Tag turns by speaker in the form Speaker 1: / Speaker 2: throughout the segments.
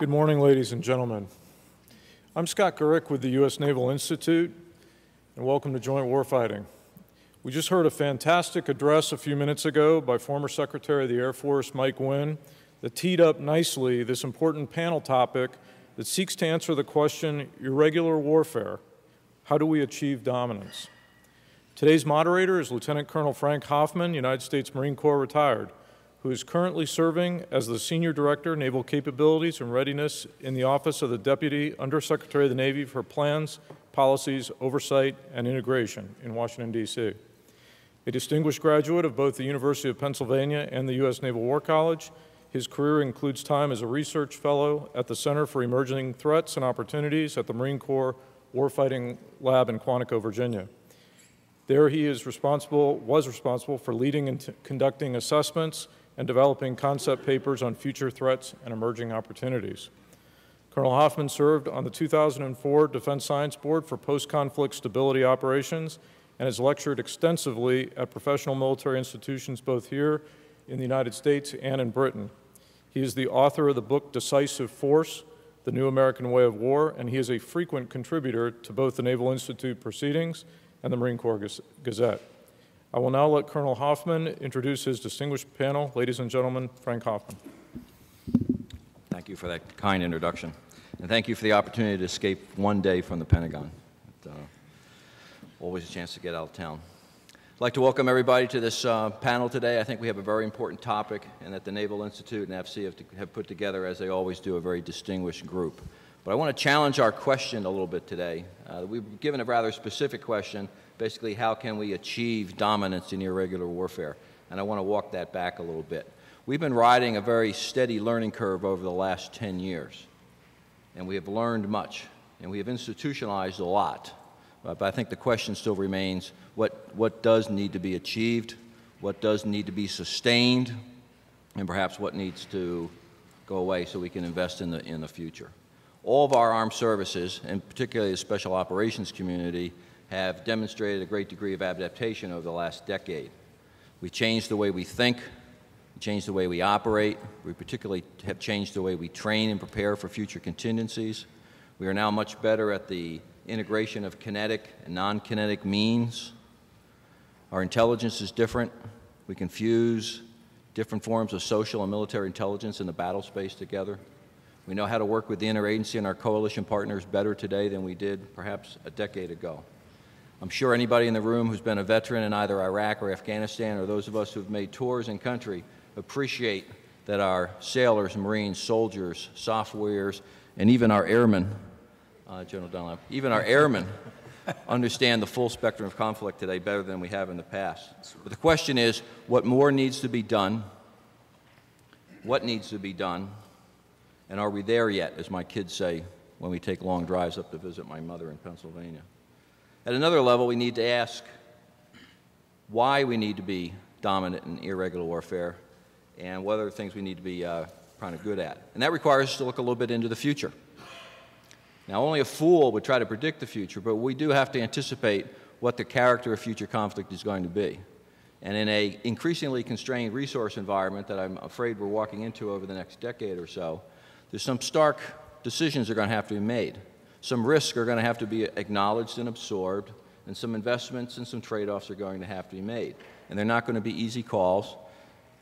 Speaker 1: Good morning, ladies and gentlemen. I'm Scott Gurick with the U.S. Naval Institute, and welcome to Joint Warfighting. We just heard a fantastic address a few minutes ago by former Secretary of the Air Force, Mike Wynn, that teed up nicely this important panel topic that seeks to answer the question, irregular warfare, how do we achieve dominance? Today's moderator is Lieutenant Colonel Frank Hoffman, United States Marine Corps retired, who is currently serving as the Senior Director, Naval Capabilities and Readiness in the Office of the Deputy Undersecretary of the Navy for Plans, Policies, Oversight, and Integration in Washington, D.C. A distinguished graduate of both the University of Pennsylvania and the U.S. Naval War College, his career includes time as a research fellow at the Center for Emerging Threats and Opportunities at the Marine Corps Warfighting Lab in Quantico, Virginia. There he was responsible for leading and conducting assessments and developing concept papers on future threats and emerging opportunities. Colonel Hoffman served on the 2004 Defense Science Board for Post-Conflict Stability Operations and has lectured extensively at professional military institutions both here in the United States and in Britain. He is the author of the book Decisive Force, The New American Way of War, and he is a frequent contributor to both the Naval Institute Proceedings and the Marine Corps Gazette. I will now let Colonel Hoffman introduce his distinguished panel. Ladies and gentlemen, Frank Hoffman.
Speaker 2: Thank you for that kind introduction. And thank you for the opportunity to escape one day from the Pentagon. Always a chance to get out of town. I'd like to welcome everybody to this panel today. I think we have a very important topic, and that the Naval Institute and AFCEA have put together, as they always do, a very distinguished group. But I want to challenge our question a little bit today. We've given a rather specific question, basically how can we achieve dominance in irregular warfare? And I want to walk that back a little bit. We've been riding a very steady learning curve over the last 10 years, and we have learned much, and we have institutionalized a lot. But I think the question still remains, what does need to be achieved, what does need to be sustained, and perhaps what needs to go away so we can invest in the future. All of our armed services, and particularly the special operations community, have demonstrated a great degree of adaptation over the last decade. We changed the way we think, we changed the way we operate, we particularly have changed the way we train and prepare for future contingencies. We are now much better at the integration of kinetic and non-kinetic means. Our intelligence is different. We can fuse different forms of social and military intelligence in the battle space together. We know how to work with the interagency and our coalition partners better today than we did perhaps a decade ago. I'm sure anybody in the room who's been a veteran in either Iraq or Afghanistan, or those of us who've made tours in country, appreciate that our sailors, Marines, soldiers, softwares, and even our airmen, General Dunlap, even our airmen understand the full spectrum of conflict today better than we have in the past. But the question is, what more needs to be done? What needs to be done? And are we there yet, as my kids say when we take long drives up to visit my mother in Pennsylvania? At another level, we need to ask why we need to be dominant in irregular warfare and what other things we need to be kind of good at. And that requires us to look a little bit into the future. Now, only a fool would try to predict the future, but we do have to anticipate what the character of future conflict is going to be. And in an increasingly constrained resource environment that I'm afraid we're walking into over the next decade or so, there's some stark decisions that are going to have to be made. Some risks are going to have to be acknowledged and absorbed, and some investments and some trade-offs are going to have to be made. And they're not going to be easy calls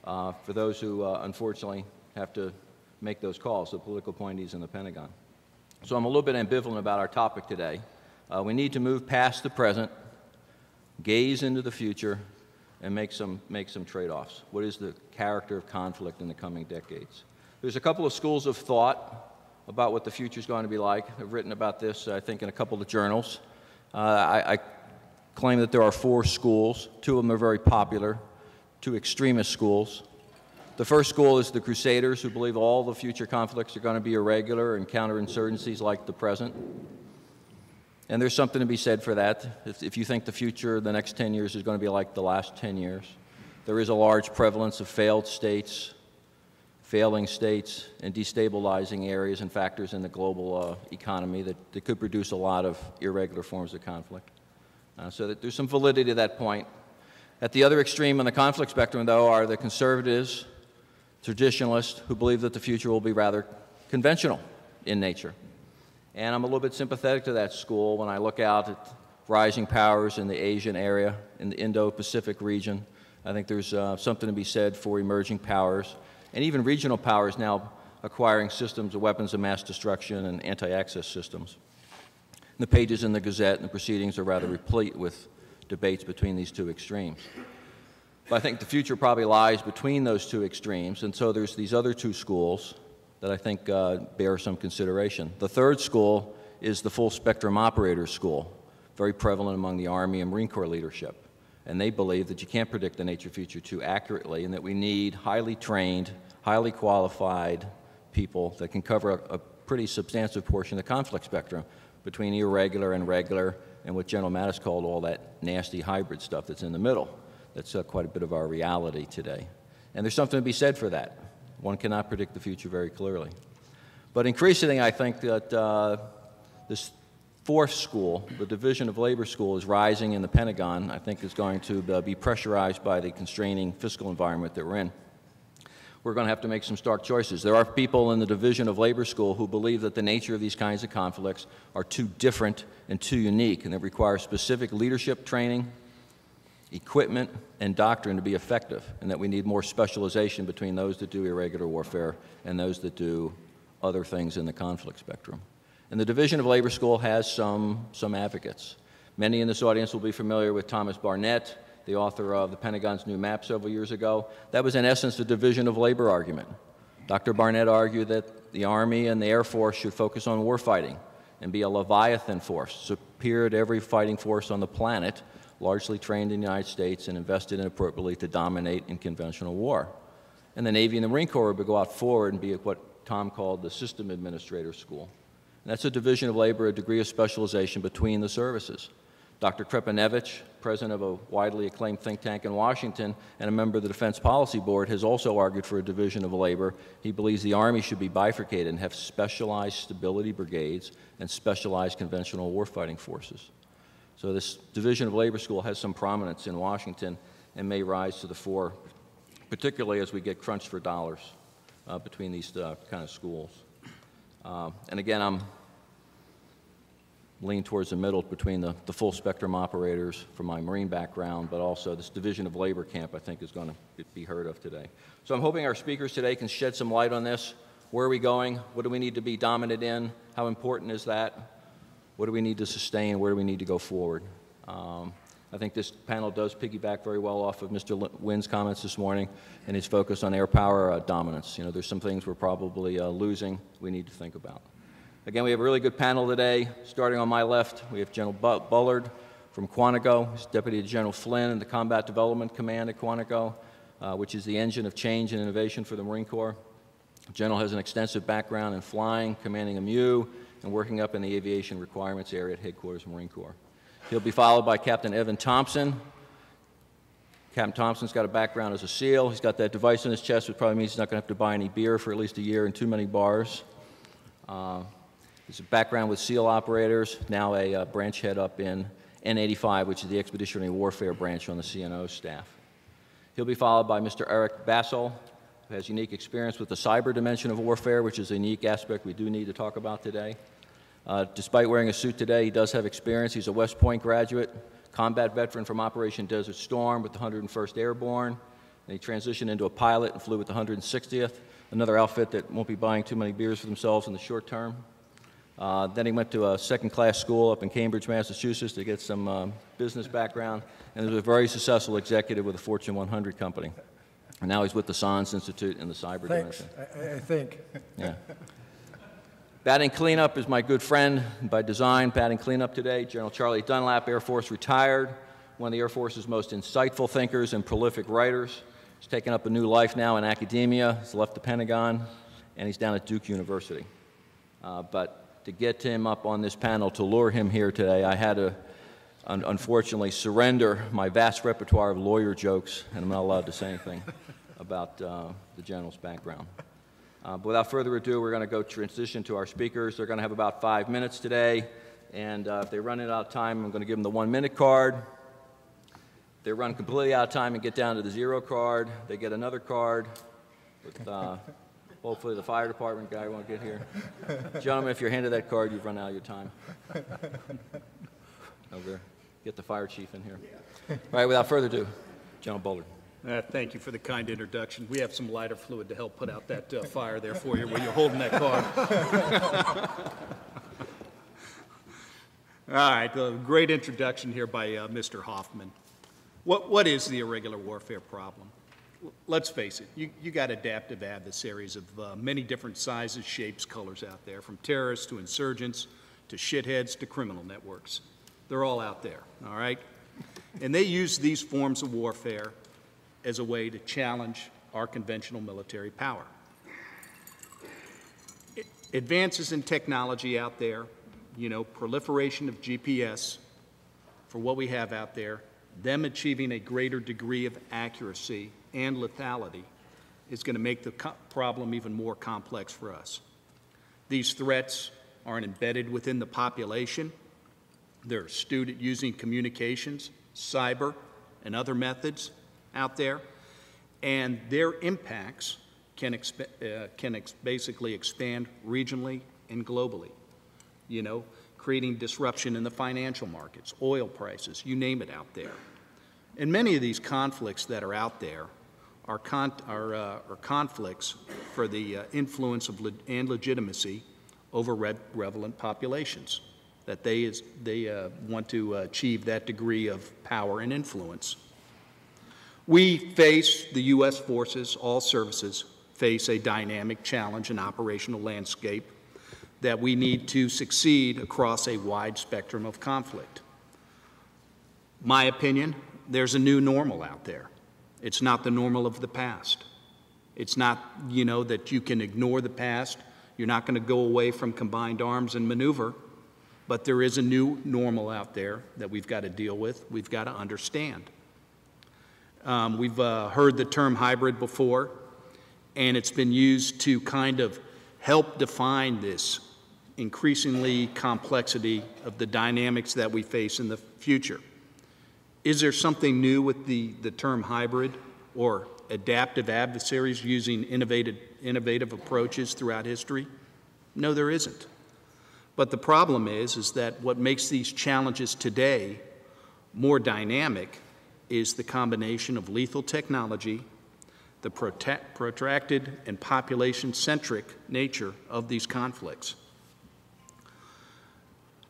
Speaker 2: for those who, unfortunately, have to make those calls, the political appointees in the Pentagon. So I'm a little bit ambivalent about our topic today. We need to move past the present, gaze into the future, and make some trade-offs. What is the character of conflict in the coming decades? There's a couple of schools of thought about what the future is going to be like. I've written about this, I think, in a couple of journals. I claim that there are 4 schools. 2 of them are very popular, 2 extremist schools. The first school is the Crusaders, who believe all the future conflicts are going to be irregular and counterinsurgencies like the present. And there's something to be said for that. If you think the future, the next 10 years is going to be like the last 10 years. There is a large prevalence of failed states, failing states, and destabilizing areas and factors in the global economy that could produce a lot of irregular forms of conflict. So that there's some validity to that point. At the other extreme on the conflict spectrum, though, are the conservatives, traditionalists, who believe that the future will be rather conventional in nature. And I'm a little bit sympathetic to that school when I look out at rising powers in the Asian area, in the Indo-Pacific region. I think there's something to be said for emerging powers, and even regional powers now acquiring systems of weapons of mass destruction and anti-access systems. The pages in the Gazette and the proceedings are rather replete with debates between these two extremes. But I think the future probably lies between those two extremes, and so there's these other two schools that I think bear some consideration. The third school is the full spectrum operator school, very prevalent among the Army and Marine Corps leadership. And they believe that you can't predict the nature future too accurately and that we need highly trained, highly qualified people that can cover a pretty substantive portion of the conflict spectrum between irregular and regular and what General Mattis called all that nasty hybrid stuff that's in the middle. That's quite a bit of our reality today. And there's something to be said for that. One cannot predict the future very clearly. But increasingly, I think that this fourth school, the Division of Labor School, is rising in the Pentagon. I think is going to be pressurized by the constraining fiscal environment that we're in. We're going to have to make some stark choices. There are people in the Division of Labor School who believe that the nature of these kinds of conflicts are too different and too unique, and that require specific leadership training, equipment, and doctrine to be effective, and that we need more specialization between those that do irregular warfare and those that do other things in the conflict spectrum. And the Division of Labor School has some advocates. Many in this audience will be familiar with Thomas Barnett, the author of the Pentagon's new map several years ago. That was in essence the Division of Labor argument. Dr. Barnett argued that the Army and the Air Force should focus on warfighting and be a Leviathan force, superior to every fighting force on the planet, largely trained in the United States and invested in appropriately to dominate in conventional war. And the Navy and the Marine Corps would go out forward and be at what Tom called the System Administrator School. And that's a division of labor, a degree of specialization between the services. Dr. Krepanevich, president of a widely acclaimed think tank in Washington and a member of the Defense Policy Board, has also argued for a division of labor. He believes the Army should be bifurcated and have specialized stability brigades and specialized conventional warfighting forces. So this Division of Labor School has some prominence in Washington and may rise to the fore, particularly as we get crunched for dollars between these kind of schools. And again, I'm lean towards the middle between the full spectrum operators from my Marine background, but also this Division of Labor camp I think is going to be heard of today. So I'm hoping our speakers today can shed some light on this. Where are we going? What do we need to be dominant in? How important is that? What do we need to sustain? Where do we need to go forward? I think this panel does piggyback very well off of Mr. Wynn's comments this morning and his focus on air power dominance. You know, there's some things we're probably losing we need to think about. Again, we have a really good panel today. Starting on my left, we have General Bullard from Quantico. He's Deputy to General Flynn in the Combat Development Command at Quantico, which is the engine of change and innovation for the Marine Corps. The General has an extensive background in flying, commanding a MU, and working up in the aviation requirements area at Headquarters Marine Corps. He'll be followed by Captain Evin Thompson. Captain Thompson's got a background as a SEAL. He's got that device in his chest, which probably means he's not going to have to buy any beer for at least a year in too many bars. He's a background with SEAL operators, now a branch head up in N85, which is the Expeditionary Warfare branch on the CNO staff. He'll be followed by Mr. Eric Bassel, who has unique experience with the cyber dimension of warfare, which is a unique aspect we do need to talk about today. Despite wearing a suit today, he does have experience. He's a West Point graduate, combat veteran from Operation Desert Storm with the 101st Airborne. And he transitioned into a pilot and flew with the 160th, another outfit that won't be buying too many beers for themselves in the short term. Then he went to a second-class school up in Cambridge, Massachusetts to get some business background, and he was a very successful executive with a Fortune 100 company. And now he's with the SANS Institute in the cyber dimension.
Speaker 3: I think.
Speaker 2: Yeah. Batting cleanup is my good friend by design. Batting cleanup today, General Charlie Dunlap, Air Force retired, one of the Air Force's most insightful thinkers and prolific writers. He's taken up a new life now in academia. He's left the Pentagon, and he's down at Duke University. But to get him up on this panel, to lure him here today, I had to, unfortunately, surrender my vast repertoire of lawyer jokes, and I'm not allowed to say anything about the General's background. But without further ado, we're going to go transition to our speakers. They're going to have about 5 minutes today, and if they run it out of time, I'm going to give them the 1-minute card. If they run completely out of time and get down to the 0 card, they get another card with Hopefully the fire department guy won't get here. Gentlemen, if you're handed that card, you've run out of your time. Over. Get the fire chief in here. All right, without further ado, General Bullard.
Speaker 3: Thank you for the kind introduction. We have some lighter fluid to help put out that fire there for you when you're holding that card. All right, great introduction here by Mr. Hoffman. What is the irregular warfare problem? Let's face it, you got adaptive adversaries of many different sizes, shapes, colors out there, from terrorists to insurgents to shitheads to criminal networks. They're all out there, all right? And they use these forms of warfare as a way to challenge our conventional military power. Advances in technology out there, you know, proliferation of GPS for what we have out there, them achieving a greater degree of accuracy and lethality is going to make the problem even more complex for us. These threats are embedded within the population. They're astute at using communications, cyber, and other methods out there, and their impacts can basically expand regionally and globally, you know, creating disruption in the financial markets, oil prices, you name it out there. And many of these conflicts that are out there are conflicts for the influence of and legitimacy over relevant populations, that they want to achieve that degree of power and influence. We face, the U.S. forces, all services, face a dynamic challenge and operational landscape that we need to succeed across a wide spectrum of conflict. My opinion, there's a new normal out there. It's not the normal of the past. It's not, you know, that you can ignore the past. You're not going to go away from combined arms and maneuver, but there is a new normal out there that we've got to deal with, we've got to understand. We've heard the term hybrid before, and it's been used to kind of help define this increasingly complexity of the dynamics that we face in the future. Is there something new with the term hybrid or adaptive adversaries using innovative approaches throughout history? No, there isn't. But the problem is that what makes these challenges today more dynamic is the combination of lethal technology, the protracted and population-centric nature of these conflicts.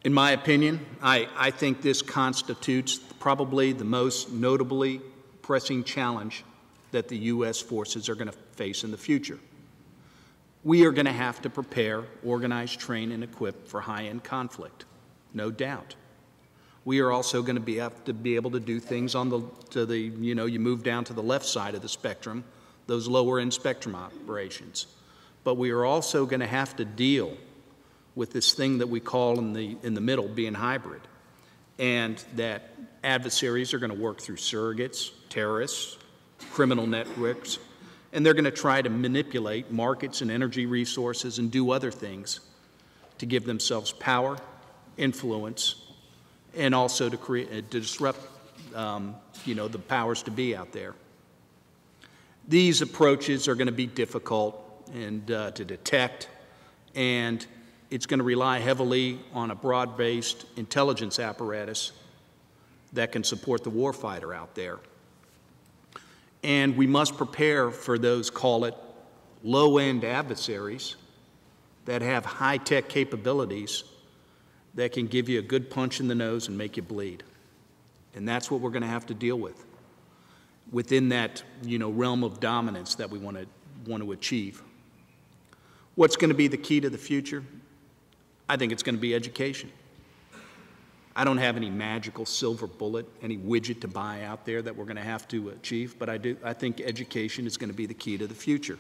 Speaker 3: In my opinion, I think this constitutes probably the most notably pressing challenge that the U.S. forces are going to face in the future. We are going to have to prepare, organize, train, and equip for high-end conflict, no doubt. We are also going to have to be able to do things on you know, you move down to the left side of the spectrum, those lower-end spectrum operations. But we are also going to have to deal with this thing that we call in the middle being hybrid, and that adversaries are going to work through surrogates, terrorists, criminal networks, and they're going to try to manipulate markets and energy resources and do other things to give themselves power, influence, and also to disrupt you know, the powers to be out there. These approaches are going to be difficult and to detect, and it's going to rely heavily on a broad-based intelligence apparatus that can support the warfighter out there. And we must prepare for those, call it, low-end adversaries that have high-tech capabilities that can give you a good punch in the nose and make you bleed. And that's what we're going to have to deal with within that, you know, realm of dominance that we want to achieve. What's going to be the key to the future? I think it's going to be education. I don't have any magical silver bullet, any widget to buy out there that we're going to have to achieve, but I think education is going to be the key to the future.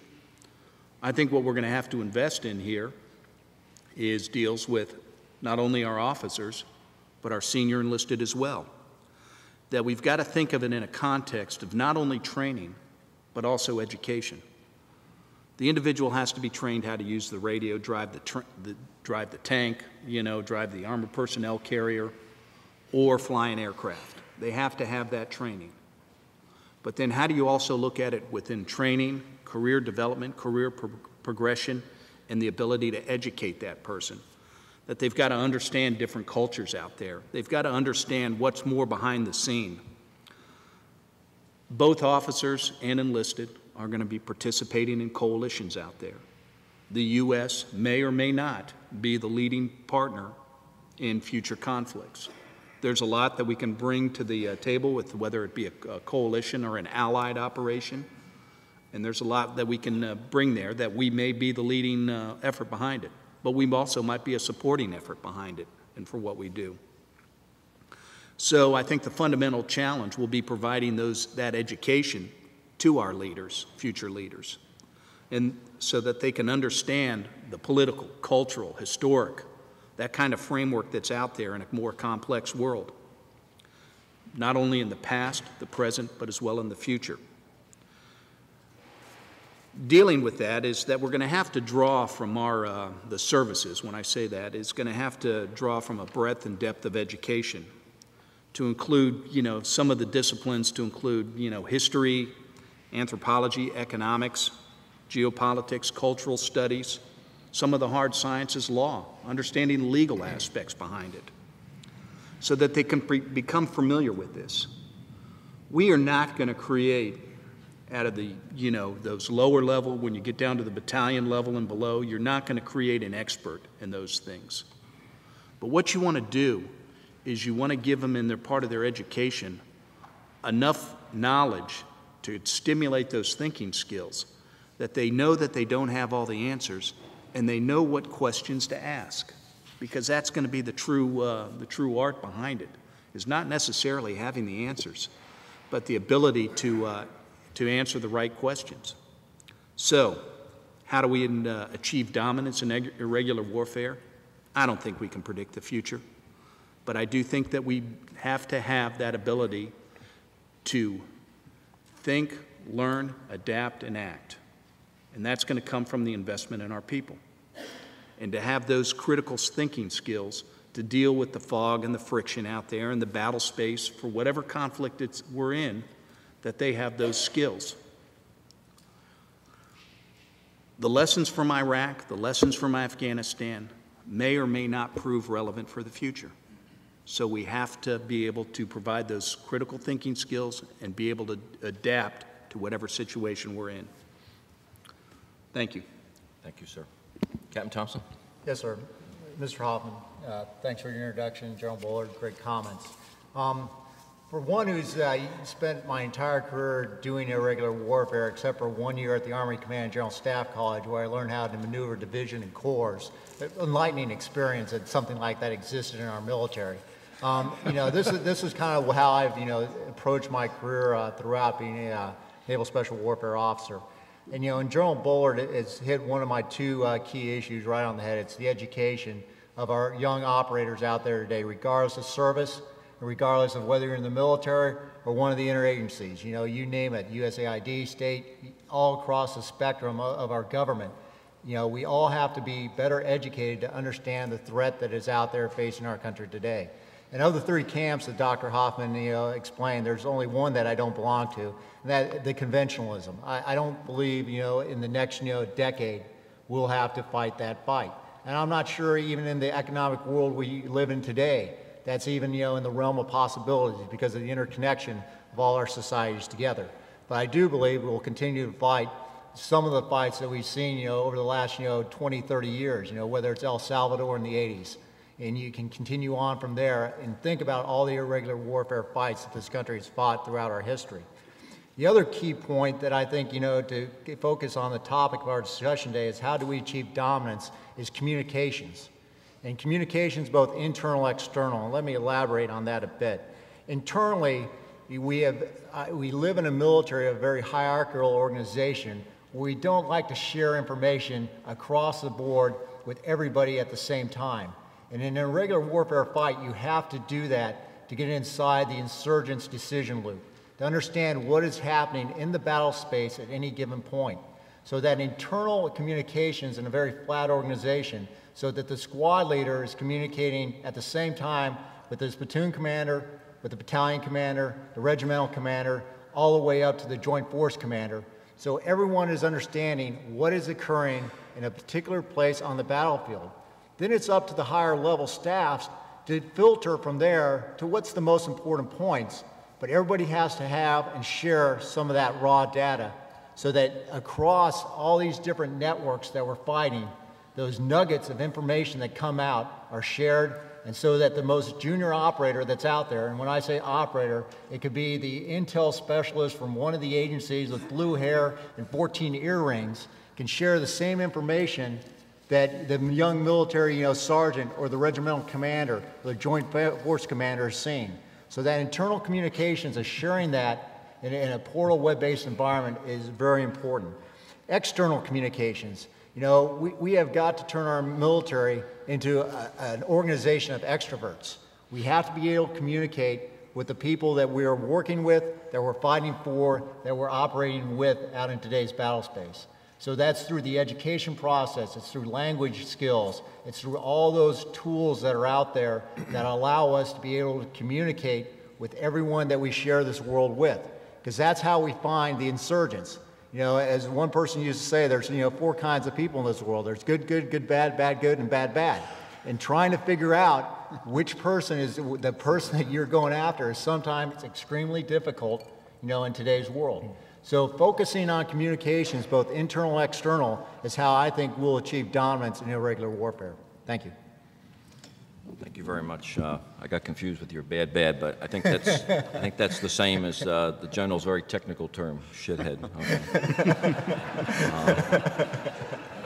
Speaker 3: I think what we're going to have to invest in here deals with not only our officers, but our senior enlisted as well. That we've got to think of it in a context of not only training, but also education. The individual has to be trained how to use the radio, drive the tank, you know, drive the armored personnel carrier, or fly an aircraft. They have to have that training. But then how do you also look at it within training, career development, career progression and the ability to educate that person. That they've got to understand different cultures out there. They've got to understand what's more behind the scene. Both officers and enlisted are going to be participating in coalitions out there. The U.S. may or may not be the leading partner in future conflicts. There's a lot that we can bring to the table with whether it be a coalition or an allied operation, and there's a lot that we can bring there that we may be the leading effort behind it, but we also might be a supporting effort behind it and for what we do. So I think the fundamental challenge will be providing that education to our leaders, future leaders, and so that they can understand the political, cultural, historic, that kind of framework that's out there in a more complex world, not only in the past, the present, but as well in the future. Dealing with that is that we're going to have to draw from the services, when I say that, is going to have to draw from a breadth and depth of education to include, some of the disciplines to include, history, anthropology, economics, geopolitics, cultural studies, some of the hard sciences, law, understanding legal aspects behind it, so that they can become familiar with this. We are not going to create out of the, those lower level, when you get down to the battalion level and below, you're not going to create an expert in those things. But what you want to do is you want to give them in their part of their education enough knowledge to stimulate those thinking skills that they know that they don't have all the answers and they know what questions to ask, because that's going to be the true art behind it, is not necessarily having the answers, but the ability to answer the right questions. So, how do we achieve dominance in irregular warfare? I don't think we can predict the future, but I do think that we have to have that ability to think, learn, adapt, and act. And that's going to come from the investment in our people. And to have those critical thinking skills to deal with the fog and the friction out there and the battle space for whatever conflict we're in, that they have those skills. The lessons from Iraq, the lessons from Afghanistan may or may not prove relevant for the future. So we have to be able to provide those critical thinking skills and be able to adapt to whatever situation we're in. Thank you.
Speaker 2: Thank you, sir. Captain Thompson?
Speaker 4: Yes, sir. Mr. Hoffman, thanks for your introduction. General Bullard, great comments. For one who's spent my entire career doing irregular warfare, except for 1 year at the Army Command and General Staff College, where I learned how to maneuver division and corps, enlightening experience that something like that existed in our military. This is kind of how I've approached my career throughout being a Naval Special Warfare officer. And and General Bullard has hit one of my two key issues right on the head. It's the education of our young operators out there today, regardless of service, regardless of whether you're in the military or one of the interagencies. You name it, USAID, state, all across the spectrum of our government. We all have to be better educated to understand the threat that is out there facing our country today. And of the 3 camps that Dr. Hoffman explained, there's only one that I don't belong to, and that the conventionalism. I don't believe in the next decade we'll have to fight that fight. And I'm not sure even in the economic world we live in today that's even in the realm of possibilities because of the interconnection of all our societies together. But I do believe we'll continue to fight some of the fights that we've seen over the last 20, 30 years, whether it's El Salvador in the 80s. And you can continue on from there and think about all the irregular warfare fights that this country has fought throughout our history. The other key point that I think, to focus on the topic of our discussion today is how do we achieve dominance is communications. And communications both internal and external. And let me elaborate on that a bit. Internally, we live in a military, a very hierarchical organization, where we don't like to share information across the board with everybody at the same time. And in an irregular warfare fight, you have to do that to get inside the insurgent's decision loop, to understand what is happening in the battle space at any given point. So that internal communications in a very flat organization, so that the squad leader is communicating at the same time with his platoon commander, with the battalion commander, the regimental commander, all the way up to the joint force commander, So everyone is understanding what is occurring in a particular place on the battlefield. Then it's up to the higher level staffs to filter from there to what's the most important points. But everybody has to have and share some of that raw data so that across all these different networks that we're fighting, those nuggets of information that come out are shared, and so that the most junior operator that's out there, and when I say operator, it could be the intel specialist from one of the agencies with blue hair and 14 earrings, can share the same information that the young military sergeant or the regimental commander or the joint force commander is seeing. So that internal communications of sharing that in a portal web-based environment is very important. External communications. We have got to turn our military into an organization of extroverts. We have to be able to communicate with the people that we are working with, that we're fighting for, that we're operating with out in today's battle space. So that's through the education process, it's through language skills, it's through all those tools that are out there that allow us to be able to communicate with everyone that we share this world with. Because that's how we find the insurgents. As one person used to say, there's 4 kinds of people in this world. There's good, good, good, bad, bad, good, and bad, bad. And trying to figure out which person is the person that you're going after is sometimes extremely difficult, in today's world. So focusing on communications, both internal and external, is how I think we'll achieve dominance in irregular warfare. Thank you.
Speaker 2: Thank you very much. I got confused with your bad, but I think that's the same as the general's very technical term, shithead.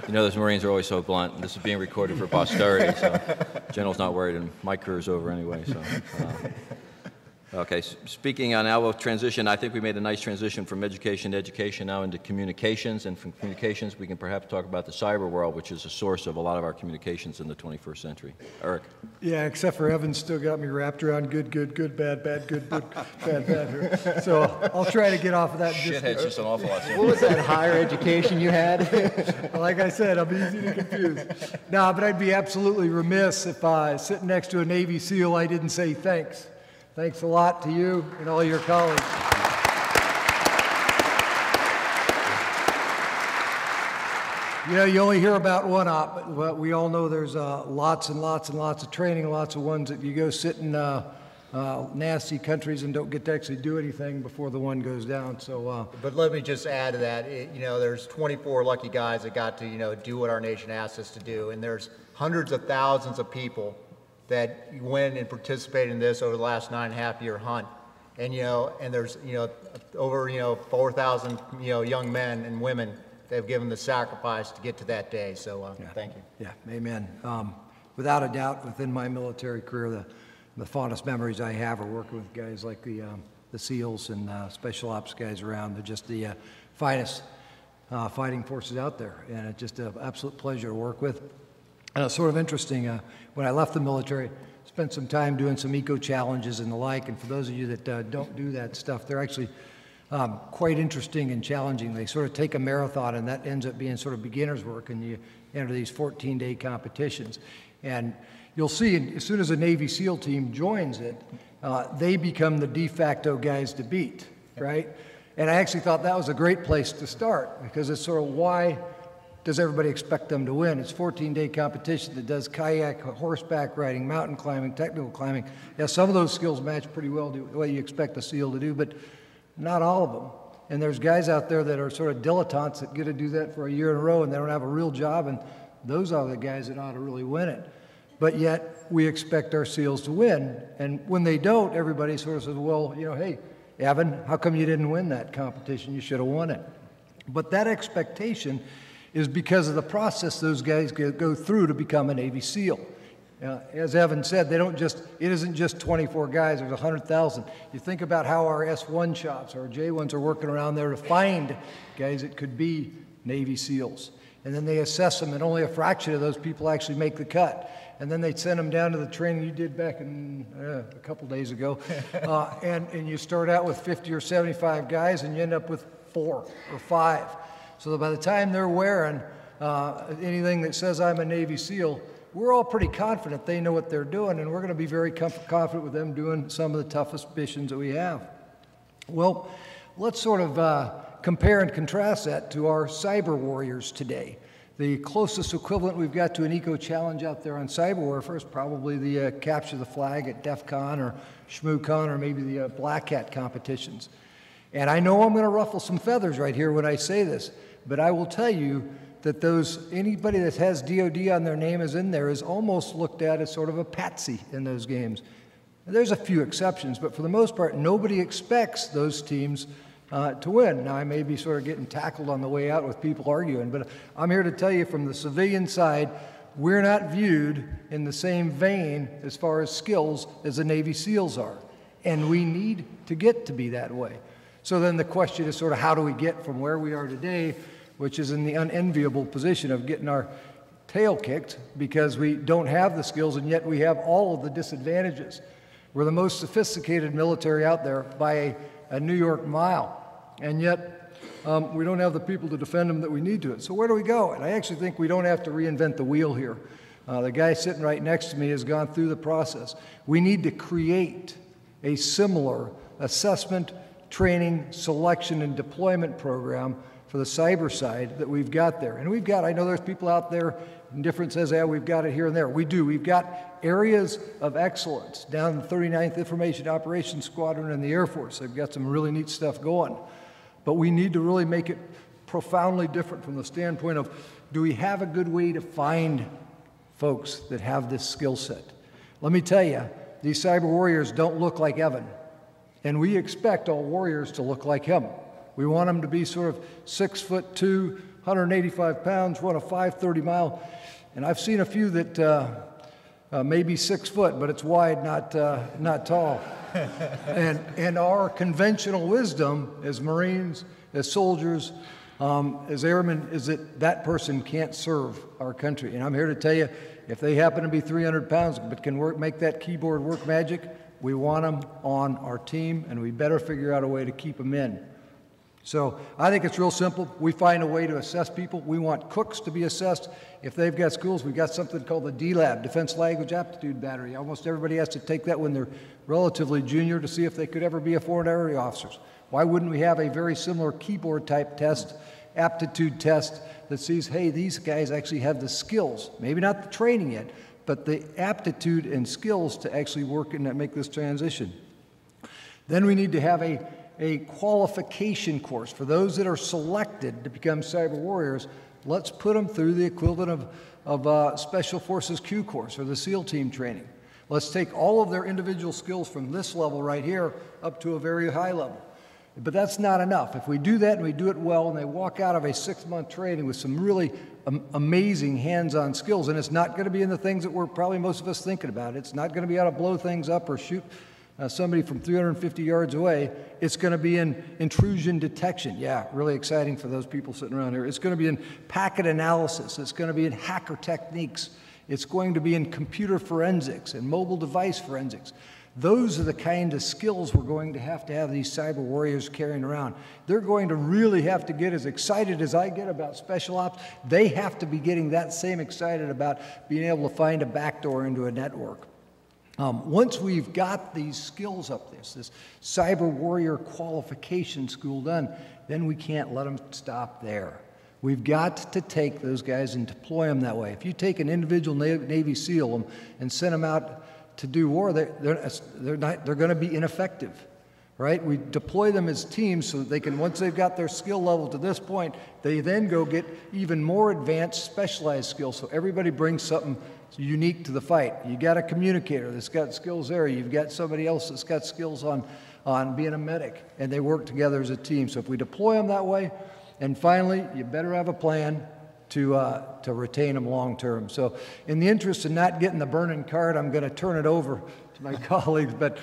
Speaker 2: Okay. Those Marines are always so blunt. This is being recorded for posterity, so the general's not worried, and my career's over anyway. So. Okay, speaking on now of transition, I think we made a nice transition from education to education now into communications, and from communications we can perhaps talk about the cyber world, which is a source of a lot of our communications in the 21st century. Eric?
Speaker 5: Yeah, except for Evin still got me wrapped around good, good, good, bad, bad, good, bad, bad here. So I'll try to get off of that.
Speaker 2: Shithead's just an awful lot.
Speaker 4: What was that higher education you had?
Speaker 5: Like I said, I'm easy to confuse. No, but I'd be absolutely remiss if sitting next to a Navy SEAL I didn't say thanks. Thanks a lot to you and all your colleagues. You only hear about one op, but we all know there's lots and lots and lots of training, lots of ones that you go sit in nasty countries and don't get to actually do anything before the one goes down. So,
Speaker 4: but let me just add to that. There's 24 lucky guys that got to do what our nation asked us to do, and there's hundreds of thousands of people that went and participated in this over the last 9.5-year hunt, and and there's over 4,000 young men and women that have given the sacrifice to get to that day. So
Speaker 5: yeah.
Speaker 4: Thank you.
Speaker 5: Yeah, amen. Without a doubt, within my military career, the fondest memories I have are working with guys like the SEALs and special ops guys around. They're just the finest fighting forces out there, and it's just an absolute pleasure to work with. And it's sort of interesting, when I left the military, spent some time doing some eco challenges and the like, and for those of you that don't do that stuff, they're actually quite interesting and challenging. They sort of take a marathon, and that ends up being sort of beginner's work, and you enter these 14-day competitions. And you'll see, as soon as a Navy SEAL team joins it, they become the de facto guys to beat, right? And I actually thought that was a great place to start, because it's sort of why does everybody expect them to win? It's a 14-day competition that does kayak, horseback riding, mountain climbing, technical climbing. Yeah, some of those skills match pretty well to what you expect a SEAL to do, but not all of them. And there's guys out there that are sort of dilettantes that get to do that for a year in a row and they don't have a real job, and those are the guys that ought to really win it. But yet, we expect our SEALs to win, and when they don't, everybody sort of says, well, hey, Evin, how come you didn't win that competition? You should have won it. But that expectation is because of the process those guys go through to become a Navy SEAL. As Evin said, it isn't just 24 guys, there's 100,000. You think about how our S1 shops, our J1s are working around there to find guys that could be Navy SEAls. And then they assess them, and only a fraction of those people actually make the cut. And then they send them down to the training you did back in a couple days ago. And you start out with 50 or 75 guys, and you end up with 4 or 5. So that by the time they're wearing anything that says I'm a Navy SEAL, we're all pretty confident they know what they're doing, and we're going to be very confident with them doing some of the toughest missions that we have. Well, let's sort of compare and contrast that to our cyber warriors today. The closest equivalent we've got to an eco-challenge out there on cyber warfare is probably the capture the flag at DEF CON or ShmooCon or maybe the Black Hat competitions. And I know I'm going to ruffle some feathers right here when I say this, but I will tell you that anybody that has DOD on their name is almost looked at as sort of a patsy in those games. There's a few exceptions, but for the most part, nobody expects those teams to win. Now, I may be sort of getting tackled on the way out with people arguing, but I'm here to tell you from the civilian side, we're not viewed in the same vein as far as skills as the Navy SEALs are, and we need to get to be that way. So then the question is sort of how do we get from where we are today, which is in the unenviable position of getting our tail kicked because we don't have the skills and yet we have all of the disadvantages. We're the most sophisticated military out there by a New York mile. And yet, we don't have the people to defend them that we need to. So where do we go? And I actually think we don't have to reinvent the wheel here. The guy sitting right next to me has gone through the process. We need to create a similar assessment, training, selection, and deployment program for the cyber side that we've got there. And we've got, I know there's people out there, and different says, yeah, we've got it here and there. We do. We've got areas of excellence down in the 39th Information Operations Squadron in the Air Force. They've got some really neat stuff going. But we need to really make it profoundly different from the standpoint of, do we have a good way to find folks that have this skill set? Let me tell you, these cyber warriors don't look like Evin. And we expect all warriors to look like him. We want them to be sort of 6'2", 185 pounds, run a 5:30 mile. And I've seen a few that may be 6 foot, but it's wide, not tall. And our conventional wisdom as Marines, as soldiers, as airmen, is that person can't serve our country. And I'm here to tell you, if they happen to be 300 pounds but can make that keyboard work magic, we want them on our team, and we better figure out a way to keep them in. So I think it's real simple. We find a way to assess people. We want cooks to be assessed. If they've got schools, we've got something called the DLAB, Defense Language Aptitude Battery. Almost everybody has to take that when they're relatively junior to see if they could ever be a foreign area officers. Why wouldn't we have a very similar keyboard type test, aptitude test, that sees, hey, these guys actually have the skills, maybe not the training yet, but the aptitude and skills to actually work and make this transition. Then we need to have a qualification course for those that are selected to become cyber warriors. Let's put them through the equivalent of Special Forces Q course or the SEAL team training. Let's take all of their individual skills from this level right here up to a very high level. But that's not enough. If we do that and we do it well and they walk out of a 6-month training with some really amazing hands-on skills, and it's not going to be in the things that we're probably most of us thinking about. It's not going to be how to blow things up or shoot somebody from 350 yards away. It's going to be in intrusion detection. Yeah, really exciting for those people sitting around here. It's going to be in packet analysis. It's going to be in hacker techniques. It's going to be in computer forensics and mobile device forensics. Those are the kind of skills we're going to have these cyber warriors carrying around. They're going to really have to get as excited as I get about special ops. They have to be getting that same excited about being able to find a backdoor into a network. Once we've got these skills up this cyber warrior qualification school done, then we can't let them stop there. We've got to take those guys and deploy them that way. If you take an individual Navy SEAL and send them out to do war, they're going to be ineffective, right? We deploy them as teams so that they can, once they've got their skill level to this point, they then go get even more advanced specialized skills. So everybody brings something unique to the fight. You got a communicator that's got skills there. You've got somebody else that's got skills on being a medic, and they work together as a team. So if we deploy them that way, and finally, you better have a plan to retain them long term. So in the interest of not getting the burning cart, I'm going to turn it over to my colleagues. But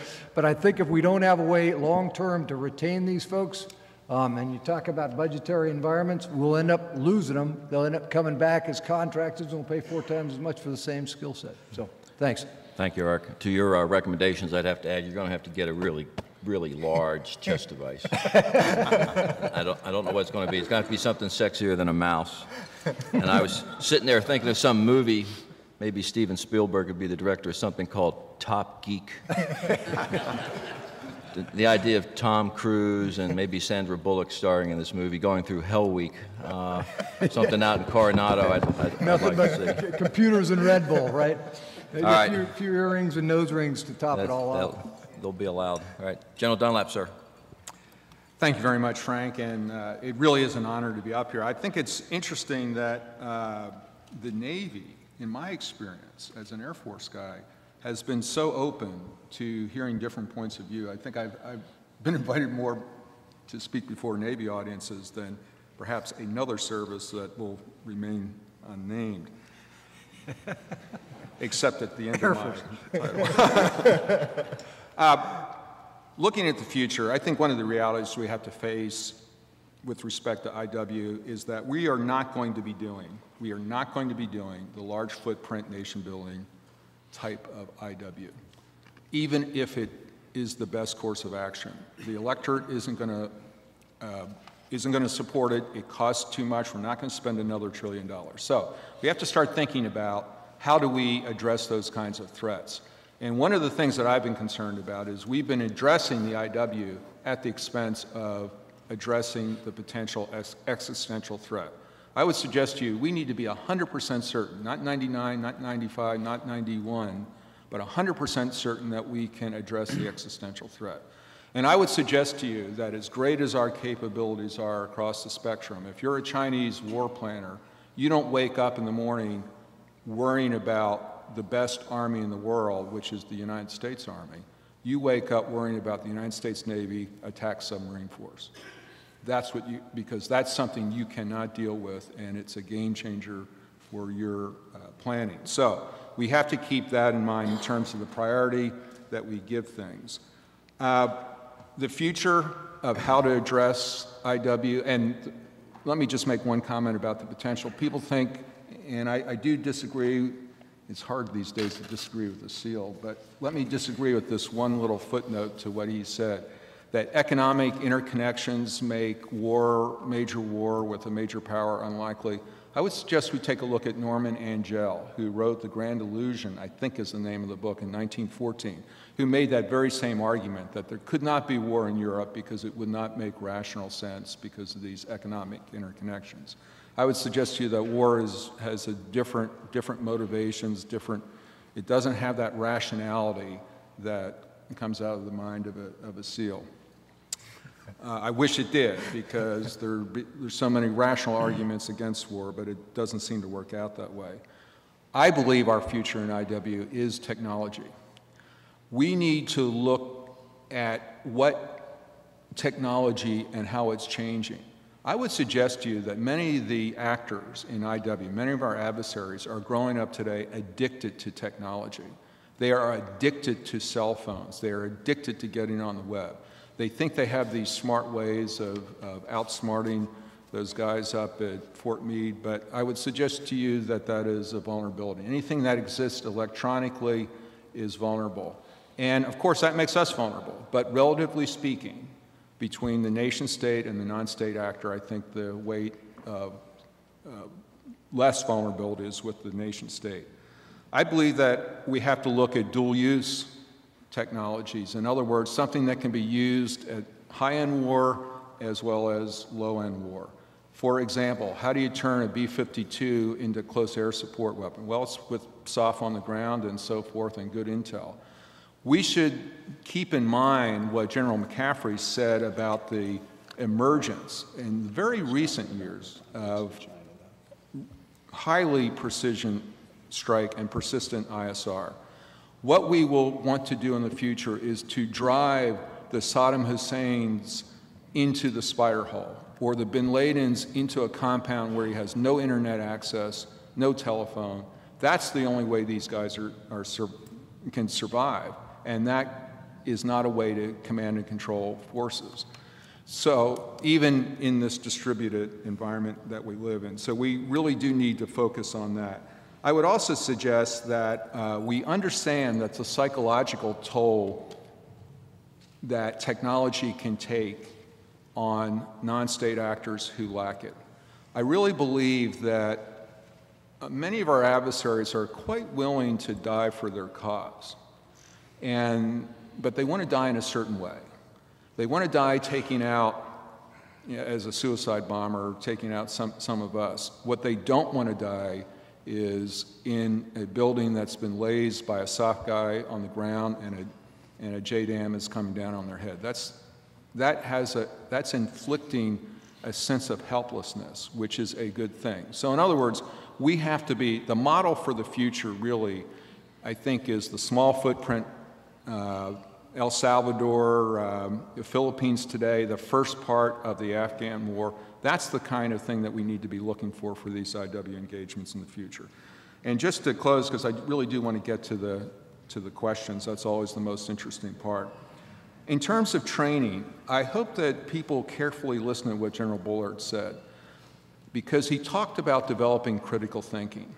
Speaker 5: I think if we don't have a way long term to retain these folks, and you talk about budgetary environments, we'll end up losing them. They'll end up coming back as contractors and we'll pay 4 times as much for the same skill set. So thanks.
Speaker 2: Thank you, Eric. To your recommendations, I'd have to add, you're going to have to get a really large chest device. I don't know what it's going to be. It's going to have to be something sexier than a mouse. And I was sitting there thinking of some movie, maybe Steven Spielberg would be the director of something called Top Geek. the idea of Tom Cruise and maybe Sandra Bullock starring in this movie, going through Hell Week, something out in Coronado, I'd like to see.
Speaker 5: Computers and Red Bull, right? Maybe
Speaker 2: All right.
Speaker 5: a few earrings and nose rings to top it all out.
Speaker 2: They'll be allowed. All right. General Dunlap, sir.
Speaker 6: Thank you very much, Frank, and it really is an honor to be up here. I think it's interesting that the Navy, in my experience as an Air Force guy, has been so open to hearing different points of view. I think I've been invited more to speak before Navy audiences than perhaps another service that will remain unnamed, except at the end of my title. Looking at the future, I think one of the realities we have to face with respect to IW is that we are not going to be doing the large footprint nation building type of IW, even if it is the best course of action. The electorate isn't going to support it. It costs too much. We're not going to spend another $1 trillion. So we have to start thinking about how do we address those kinds of threats. And one of the things that I've been concerned about is we've been addressing the IW at the expense of addressing the potential existential threat. I would suggest to you we need to be 100% certain, not 99, not 95, not 91, but 100% certain that we can address the existential threat. And I would suggest to you that as great as our capabilities are across the spectrum, if you're a Chinese war planner, you don't wake up in the morning worrying about the best army in the world, which is the United States Army. You wake up worrying about the United States Navy attack submarine force. That's what because that's something you cannot deal with, and it's a game changer for your planning. So we have to keep that in mind in terms of the priority that we give things. The future of how to address IW, and let me just make one comment about the potential. People think, and I do disagree, it's hard these days to disagree with the SEAL, but let me disagree with this one little footnote to what he said, that economic interconnections make major war with a major power unlikely. I would suggest we take a look at Norman Angell, who wrote The Grand Illusion, I think is the name of the book, in 1914, who made that very same argument, that there could not be war in Europe because it would not make rational sense because of these economic interconnections. I would suggest to you that war has a different motivations, it doesn't have that rationality that comes out of the mind of a SEAL. I wish it did, because there's so many rational arguments against war, but it doesn't seem to work out that way. I believe our future in IW is technology. We need to look at what technology and how it's changing. I would suggest to you that many of the actors in IW, many of our adversaries, are growing up today addicted to technology. They are addicted to cell phones. They are addicted to getting on the web. They think they have these smart ways of outsmarting those guys up at Fort Meade, but I would suggest to you that that is a vulnerability. Anything that exists electronically is vulnerable. And of course, that makes us vulnerable, but relatively speaking, between the nation state and the non-state actor, I think the weight of less vulnerability is with the nation state. I believe that we have to look at dual-use technologies. In other words, something that can be used at high-end war as well as low-end war. For example, how do you turn a B-52 into close air support weapon? Well, it's with SOF on the ground and so forth and good intel. We should keep in mind what General McCaffrey said about the emergence in very recent years of highly precision strike and persistent ISR. What we will want to do in the future is to drive the Saddam Husseins into the spider hole, or the bin Ladens into a compound where he has no internet access, no telephone. That's the only way these guys can survive, and that is not a way to command and control forces. So even in this distributed environment that we live in. So we really do need to focus on that. I would also suggest that we understand that the psychological toll that technology can take on non-state actors who lack it. I really believe that many of our adversaries are quite willing to die for their cause, but they want to die in a certain way. They want to die taking out, as a suicide bomber, taking out some of us. What they don't want to die is in a building that's been lazed by a soft guy on the ground and a JDAM is coming down on their head. That's inflicting a sense of helplessness, which is a good thing. So in other words, we have to be, the model for the future really, I think, is the small footprint, El Salvador, the Philippines today, the first part of the Afghan war. That's the kind of thing that we need to be looking for these IW engagements in the future. And just to close, because I really do want to get to the questions, that's always the most interesting part. In terms of training, I hope that people carefully listen to what General Bullard said, because he talked about developing critical thinking.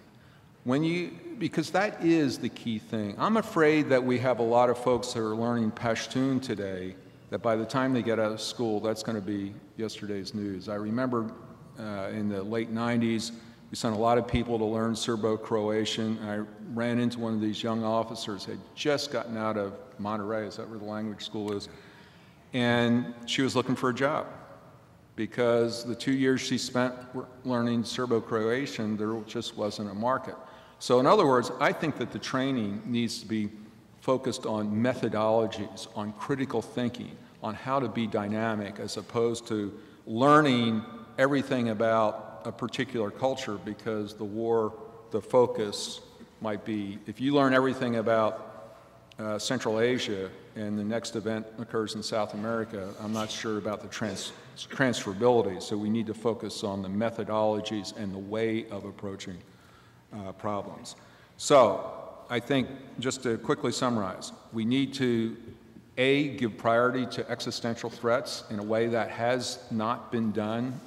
Speaker 6: Because that is the key thing. I'm afraid that we have a lot of folks that are learning Pashtun today, that by the time they get out of school, that's going to be yesterday's news. I remember in the late 90s, we sent a lot of people to learn Serbo-Croatian. I ran into one of these young officers who had just gotten out of Monterey, is that where the language school is? And she was looking for a job, because the 2 years she spent learning Serbo-Croatian, there just wasn't a market. So in other words, I think that the training needs to be focused on methodologies, on critical thinking, on how to be dynamic, as opposed to learning everything about a particular culture, because the focus might be, if you learn everything about Central Asia and the next event occurs in South America, I'm not sure about the transferability. So we need to focus on the methodologies and the way of approaching problems. So I think, just to quickly summarize, we need to, A, give priority to existential threats in a way that has not been done,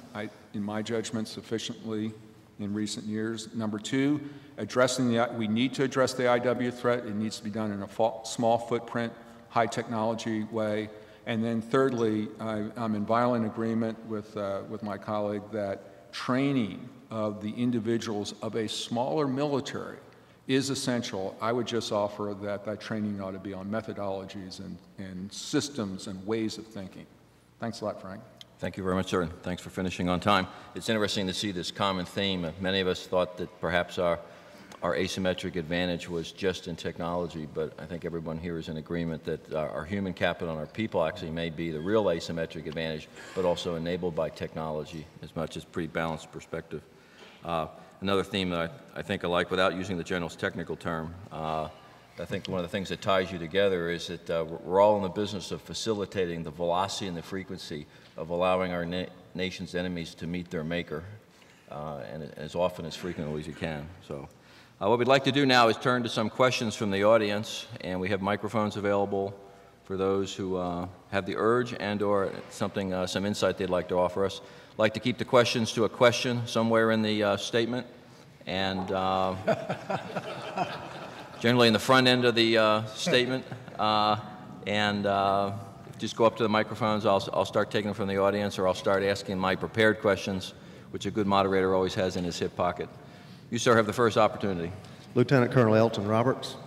Speaker 6: in my judgment, sufficiently in recent years. Number two, we need to address the IW threat. It needs to be done in a small footprint, high technology way. And then thirdly, I'm in violent agreement with my colleague that training of the individuals of a smaller military is essential. I would just offer that training ought to be on methodologies and systems and ways of thinking. Thanks a lot, Frank.
Speaker 2: Thank you very much, sir, and thanks for finishing on time. It's interesting to see this common theme. Many of us thought that perhaps our asymmetric advantage was just in technology, but I think everyone here is in agreement that our human capital and our people actually may be the real asymmetric advantage, but also enabled by technology as much as pretty balanced perspective. Another theme that I think I like, without using the general's technical term, I think one of the things that ties you together is that we're all in the business of facilitating the velocity and the frequency of allowing our nation's enemies to meet their maker, and as often as frequently as you can. So what we'd like to do now is turn to some questions from the audience, and we have microphones available for those who have the urge and or something, some insight they'd like to offer us. I'd like to keep the questions to a question somewhere in the statement, and generally in the front end of the statement, just go up to the microphones. I'll start taking them from the audience, or I'll start asking my prepared questions, which a good moderator always has in his hip pocket. You, sir, have the first opportunity.
Speaker 7: Lieutenant Colonel Elton Roberts.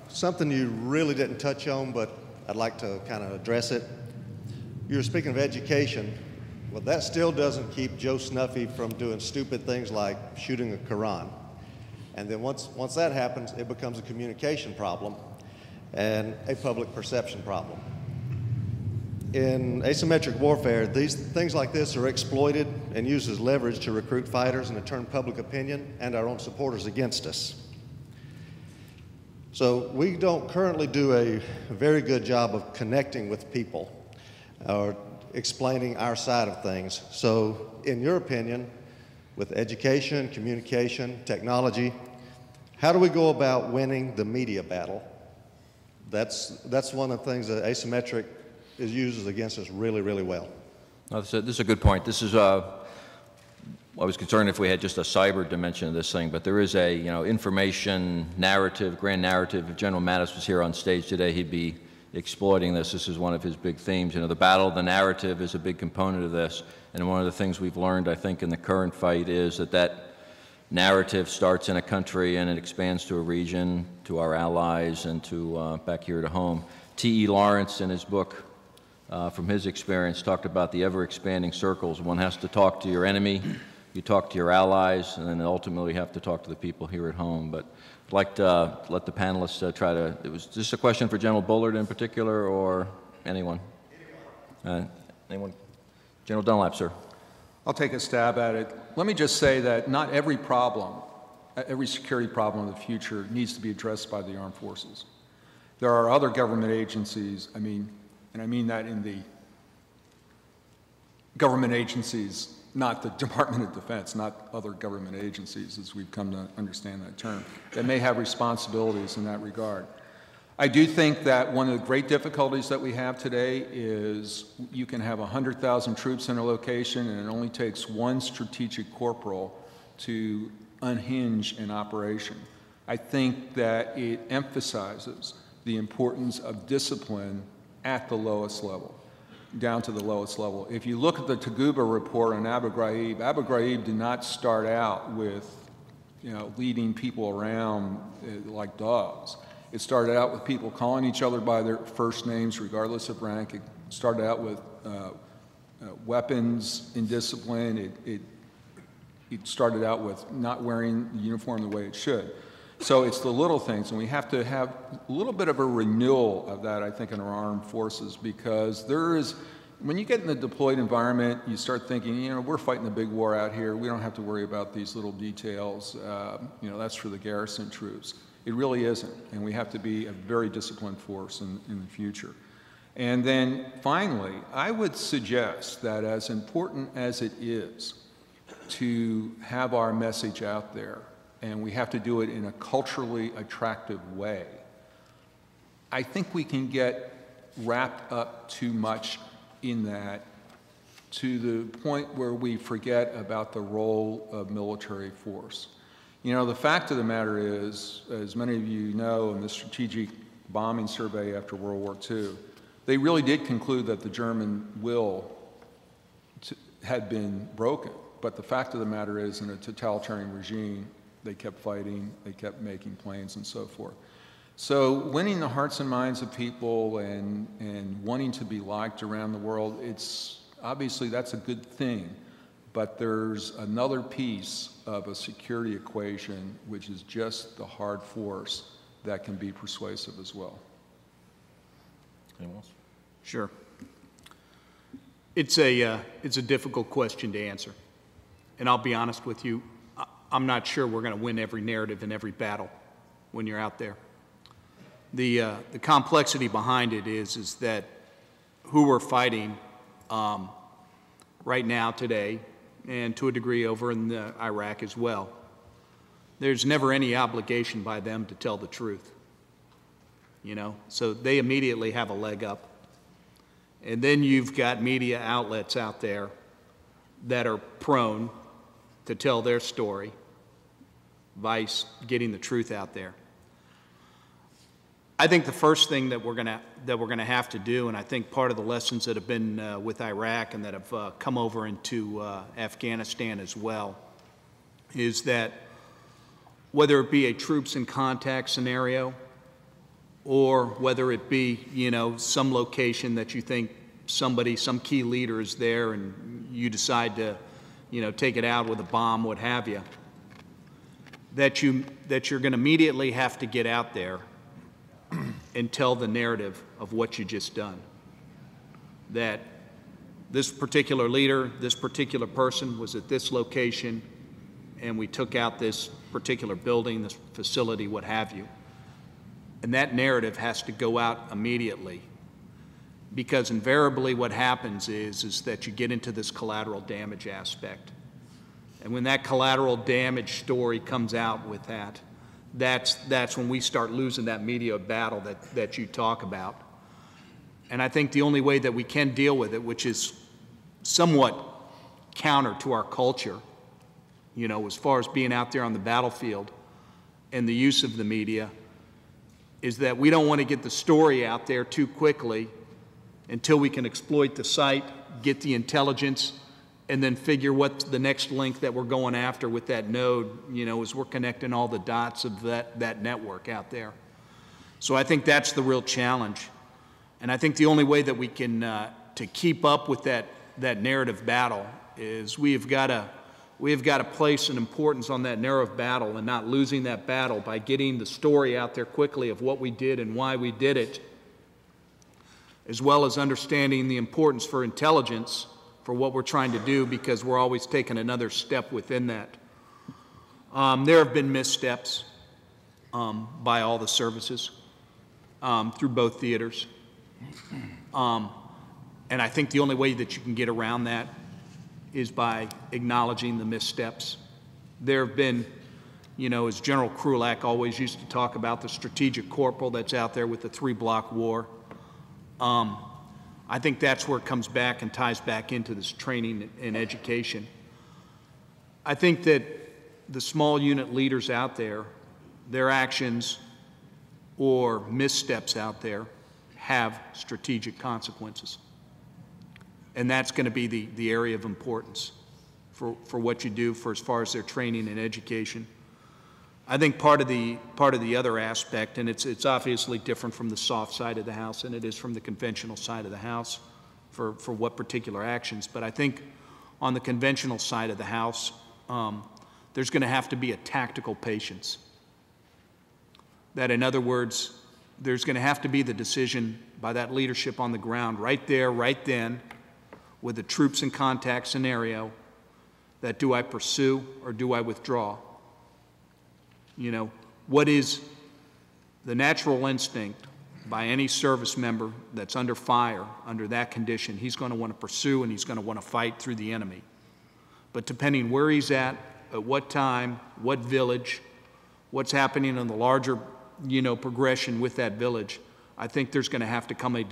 Speaker 7: Something you really didn't touch on, but I'd like to kind of address it. You were speaking of education. Well, that still doesn't keep Joe Snuffy from doing stupid things like shooting a Quran. And then once that happens, it becomes a communication problem and a public perception problem. In asymmetric warfare, these things like this are exploited and used as leverage to recruit fighters and to turn public opinion and our own supporters against us. So we don't currently do a very good job of connecting with people or explaining our side of things. So in your opinion, with education, communication, technology, how do we go about winning the media battle? That's one of the things that asymmetric uses against us really, really well.
Speaker 2: No, this is a good point. This is I was concerned if we had just a cyber dimension of this thing, but there is a information narrative, grand narrative. If General Mattis was here on stage today, he'd be exploiting this. This is one of his big themes. The battle of the narrative is a big component of this, and one of the things we've learned, I think, in the current fight is that narrative starts in a country and it expands to a region, to our allies, and to back here to home. T.E. Lawrence, in his book from his experience, talked about the ever-expanding circles. One has to talk to your enemy, you talk to your allies, and then ultimately you have to talk to the people here at home. But I'd like to let the panelists try to, was this a question for General Bullard in particular, or anyone? Anyone? General Dunlap, sir.
Speaker 6: I'll take a stab at it. Let me just say that not every problem, every security problem in the future needs to be addressed by the armed forces. There are other government agencies, and I mean that in the government agencies, not the Department of Defense, not other government agencies, as we've come to understand that term, that may have responsibilities in that regard. I do think that one of the great difficulties that we have today is you can have 100,000 troops in a location and it only takes one strategic corporal to unhinge an operation. I think that it emphasizes the importance of discipline at the lowest level, down to the lowest level. If you look at the Taguba report on Abu Ghraib did not start out with, leading people around like dogs. It started out with people calling each other by their first names, regardless of rank. It started out with weapons in discipline. It started out with not wearing the uniform the way it should. So it's the little things, and we have to have a little bit of a renewal of that, I think, in our armed forces, because when you get in the deployed environment, you start thinking, we're fighting the big war out here. We don't have to worry about these little details. That's for the garrison troops. It really isn't, and we have to be a very disciplined force in the future. And then finally, I would suggest that as important as it is to have our message out there, and we have to do it in a culturally attractive way, I think we can get wrapped up too much in that to the point where we forget about the role of military force. The fact of the matter is, as many of you know, in the strategic bombing survey after World War II, they really did conclude that the German will had been broken. But the fact of the matter is, in a totalitarian regime, they kept fighting, they kept making planes and so forth. So winning the hearts and minds of people and wanting to be liked around the world, obviously that's a good thing. But there's another piece of a security equation, which is just the hard force that can be persuasive as well.
Speaker 2: Anyone else?
Speaker 3: Sure. It's a difficult question to answer. And I'll be honest with you, I'm not sure we're going to win every narrative in every battle when you're out there. The complexity behind it is that who we're fighting right now today, and to a degree over in Iraq as well, there's never any obligation by them to tell the truth. So they immediately have a leg up. And then you've got media outlets out there that are prone to tell their story, vice getting the truth out there. I think the first thing that we're gonna have to do, and I think part of the lessons that have been with Iraq and that have come over into Afghanistan as well, is that whether it be a troops in contact scenario, or whether it be some location that you think some key leader is there, and you decide to take it out with a bomb, what have you, that you're going to immediately have to get out there and tell the narrative of what you just done. That this particular leader, this particular person was at this location, and we took out this particular building, this facility, what have you. And that narrative has to go out immediately, because invariably what happens is that you get into this collateral damage aspect. And when that collateral damage story comes out with that's when we start losing that media battle that you talk about. And I think the only way that we can deal with it, which is somewhat counter to our culture, as far as being out there on the battlefield and the use of the media, is that we don't want to get the story out there too quickly until we can exploit the site, get the intelligence, and then figure what's the next link that we're going after with that node, as we're connecting all the dots of that network out there. So I think that's the real challenge. And I think the only way that we can to keep up with that narrative battle is we have got to place an importance on that narrative battle and not losing that battle by getting the story out there quickly of what we did and why we did it, as well as understanding the importance for intelligence for what we're trying to do, because we're always taking another step within that. There have been missteps by all the services through both theaters. And I think the only way that you can get around that is by acknowledging the missteps. There have been, you know, as General Krulak always used to talk about, the strategic corporal that's out there with the 3-block war. I think that's where it comes back and ties back into this training and education. I think that the small unit leaders out there, their actions or missteps out there have strategic consequences. And that's going to be the area of importance for what you do for as far as their training and education. I think part of the other aspect, and it's obviously different from the soft side of the house than it is from the conventional side of the house for what particular actions, but I think on the conventional side of the house, there's going to have to be a tactical patience. That, in other words, there's going to have to be the decision by that leadership on the ground right there, right then, with the troops in contact scenario, that do I pursue or do I withdraw? You know, what is the natural instinct by any service member that's under fire, under that condition? He's going to want to pursue and he's going to want to fight through the enemy. But depending where he's at what time, what village, what's happening in the larger, you know, progression with that village, I think there's going to have to come a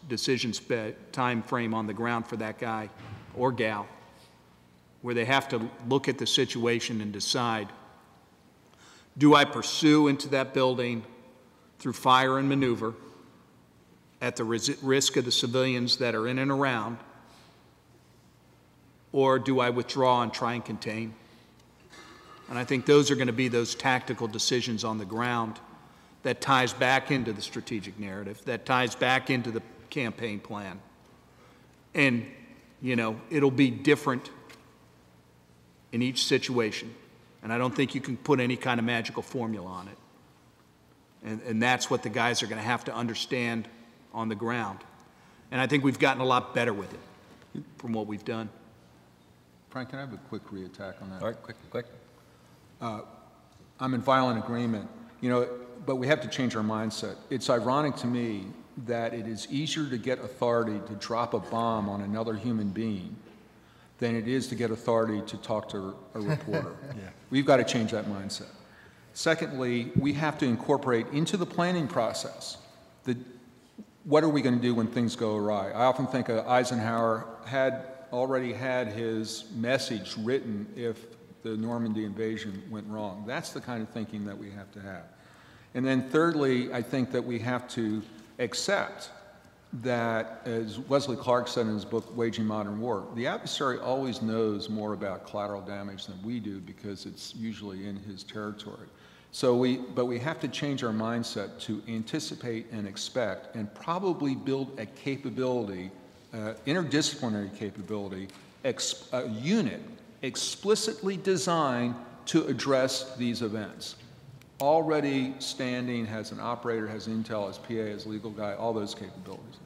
Speaker 3: decision time frame on the ground for that guy or gal, where they have to look at the situation and decide, do I pursue into that building through fire and maneuver at the risk of the civilians that are in and around, or do I withdraw and try and contain? And I think those are going to be those tactical decisions on the ground that ties back into the strategic narrative, that ties back into the campaign plan. And, you know, it'll be different in each situation. And I don't think you can put any kind of magical formula on it. And that's what the guys are going to have to understand on the ground. And I think we've gotten a lot better with it from what we've done.
Speaker 6: Frank, can I have a quick re-attack on that?
Speaker 2: All right, quick.
Speaker 6: I'm in violent agreement, you know, but we have to change our mindset. It's ironic to me that it is easier to get authority to drop a bomb on another human being than it is to get authority to talk to a reporter. Yeah. We've got to change that mindset. Secondly, we have to incorporate into the planning process what are we going to do when things go awry. I often think Eisenhower already had his message written if the Normandy invasion went wrong. That's the kind of thinking that we have to have. And then thirdly, I think that we have to accept that, as Wesley Clark said in his book, Waging Modern War, the adversary always knows more about collateral damage than we do because it's usually in his territory. But we have to change our mindset to anticipate and expect and probably build a capability, interdisciplinary capability, a unit explicitly designed to address these events. Already standing, has an operator, has intel, has PA, has legal guy, all those capabilities.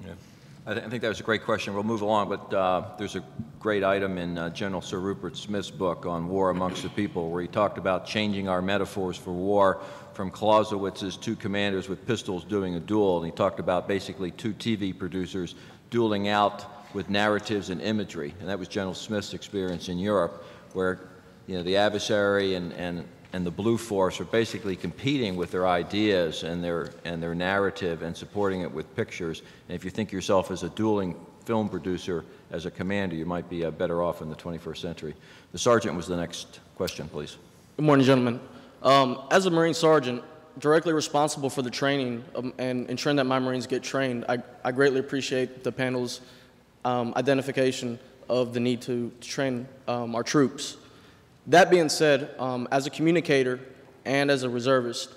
Speaker 2: Yeah. I think that was a great question. We'll move along, but there's a great item in General Sir Rupert Smith's book on War Amongst the People, where he talked about changing our metaphors for war from Clausewitz's two commanders with pistols doing a duel. And he talked about basically two TV producers dueling out with narratives and imagery. And that was General Smith's experience in Europe, where, you know, the adversary and the Blue Force are basically competing with their ideas and their narrative and supporting it with pictures. And if you think yourself as a dueling film producer, as a commander, you might be better off in the 21st century. The sergeant was the next question, please.
Speaker 8: Good morning, gentlemen. As a Marine sergeant, directly responsible for the training and ensuring that my Marines get trained, I greatly appreciate the panel's identification of the need to train our troops. That being said, as a communicator and as a reservist,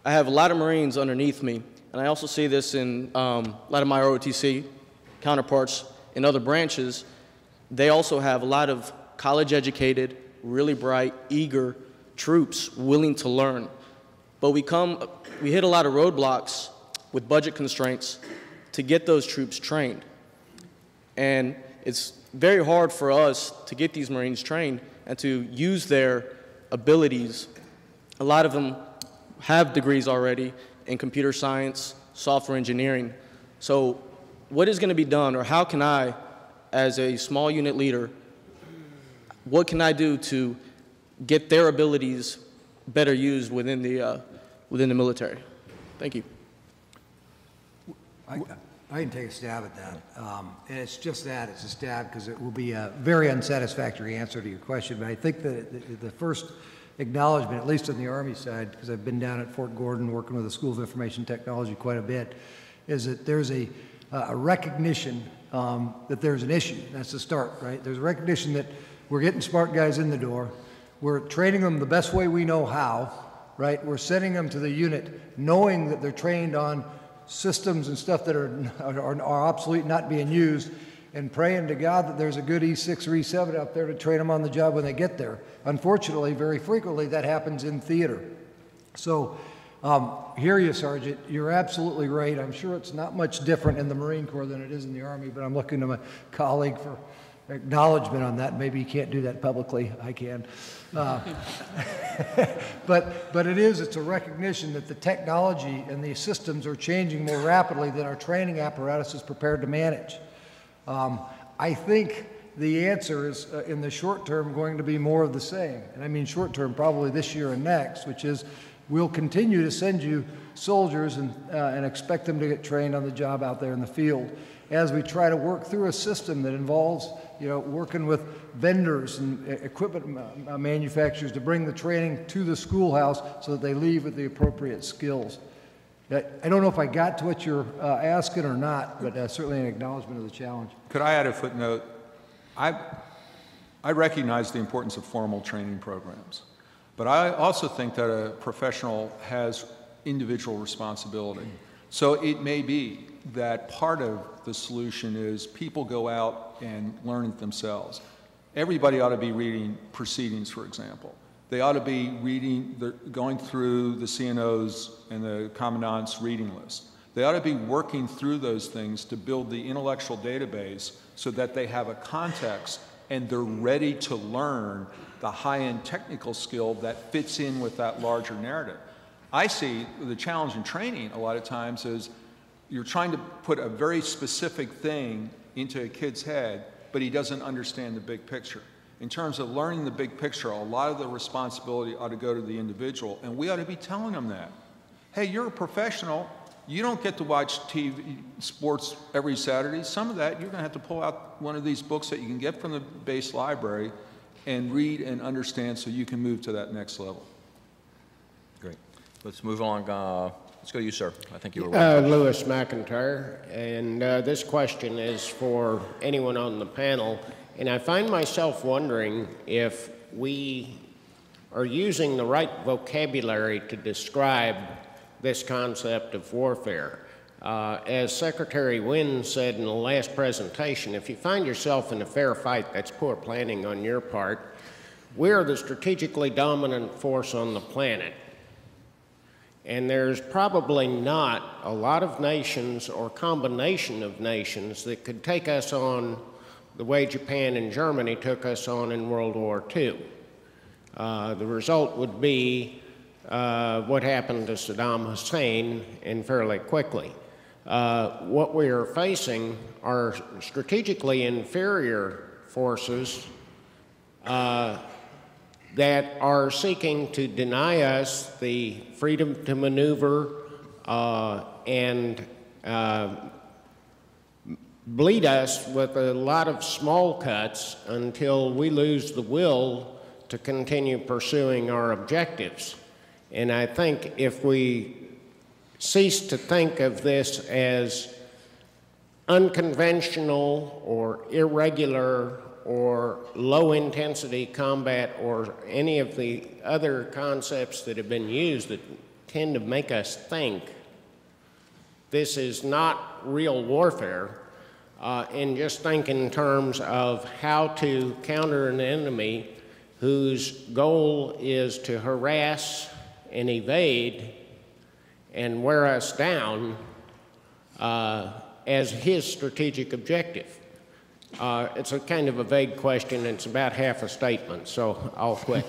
Speaker 8: I have a lot of Marines underneath me, and I also see this in a lot of my ROTC counterparts in other branches, they also have a lot of college-educated, really bright, eager troops willing to learn. But we hit a lot of roadblocks with budget constraints to get those troops trained. And it's very hard for us to get these Marines trained and to use their abilities. A lot of them have degrees already in computer science, software engineering. So what is going to be done, or how can I, as a small unit leader, what can I do to get their abilities better used within the military? Thank you.
Speaker 5: I can take a stab at that. And it's just that, it's a stab, because it will be a very unsatisfactory answer to your question. But I think that the first acknowledgement, at least on the Army side, because I've been down at Fort Gordon working with the School of Information Technology quite a bit, is that there's a recognition that there's an issue. That's the start, right? There's a recognition that we're getting smart guys in the door. We're training them the best way we know how, right? We're sending them to the unit knowing that they're trained on systems and stuff that are obsolete, not being used, and praying to God that there's a good E6 or E7 out there to train them on the job when they get there. Unfortunately, very frequently, that happens in theater. So, hear you, Sergeant. You're absolutely right. I'm sure it's not much different in the Marine Corps than it is in the Army, but I'm looking to my colleague for acknowledgement on that. Maybe you can't do that publicly. I can. But it's a recognition that the technology and the systems are changing more rapidly than our training apparatus is prepared to manage. I think the answer is, in the short term, going to be more of the same. And I mean short term, probably this year and next, which is we'll continue to send you soldiers and expect them to get trained on the job out there in the field as we try to work through a system that involves, working with vendors and equipment manufacturers to bring the training to the schoolhouse so that they leave with the appropriate skills. I don't know if I got to what you're asking or not, but certainly an acknowledgement of the challenge.
Speaker 6: Could I add a footnote? I recognize the importance of formal training programs, but I also think that a professional has individual responsibility. So it may be that part of the solution is people go out and learn it themselves. Everybody ought to be reading proceedings, for example. They ought to be going through the CNO's and the Commandant's reading list. They ought to be working through those things to build the intellectual database so that they have a context and they're ready to learn the high-end technical skill that fits in with that larger narrative. I see the challenge in training a lot of times is you're trying to put a very specific thing into a kid's head, but he doesn't understand the big picture. In terms of learning the big picture, a lot of the responsibility ought to go to the individual, and we ought to be telling them that. Hey, you're a professional. You don't get to watch TV sports every Saturday. Some of that, you're going to have to pull out one of these books that you can get from the base library and read and understand so you can move to that next level.
Speaker 2: Great. Let's move along. Let's go to you, sir. I think you were
Speaker 9: Lewis McIntyre, and this question is for anyone on the panel. And I find myself wondering if we are using the right vocabulary to describe this concept of warfare. As Secretary Wynn said in the last presentation, if you find yourself in a fair fight, that's poor planning on your part. We're the strategically dominant force on the planet. And there's probably not a lot of nations or combination of nations that could take us on the way Japan and Germany took us on in World War II. The result would be what happened to Saddam Hussein, and fairly quickly. What we are facing are strategically inferior forces that are seeking to deny us the freedom to maneuver and bleed us with a lot of small cuts until we lose the will to continue pursuing our objectives. And I think if we cease to think of this as unconventional or irregular or low-intensity combat or any of the other concepts that have been used that tend to make us think this is not real warfare, and just think in terms of how to counter an enemy whose goal is to harass and evade and wear us down as his strategic objective. It's a kind of a vague question. It's about half a statement, so I'll quit.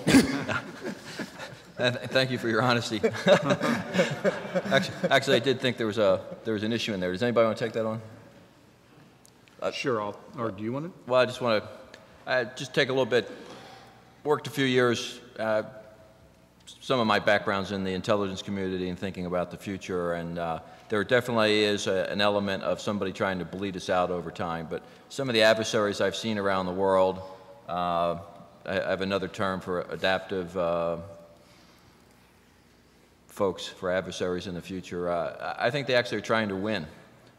Speaker 2: Thank you for your honesty. Actually, I did think there was an issue in there. Does anybody want to take that on?
Speaker 3: Sure, or do you want it?
Speaker 2: Well, I just want to just take a little bit. Worked a few years. Some of my background's in the intelligence community and thinking about the future, and there definitely is an element of somebody trying to bleed us out over time. But some of the adversaries I've seen around the world, I have another term for adaptive folks, for adversaries in the future. I think they actually are trying to win.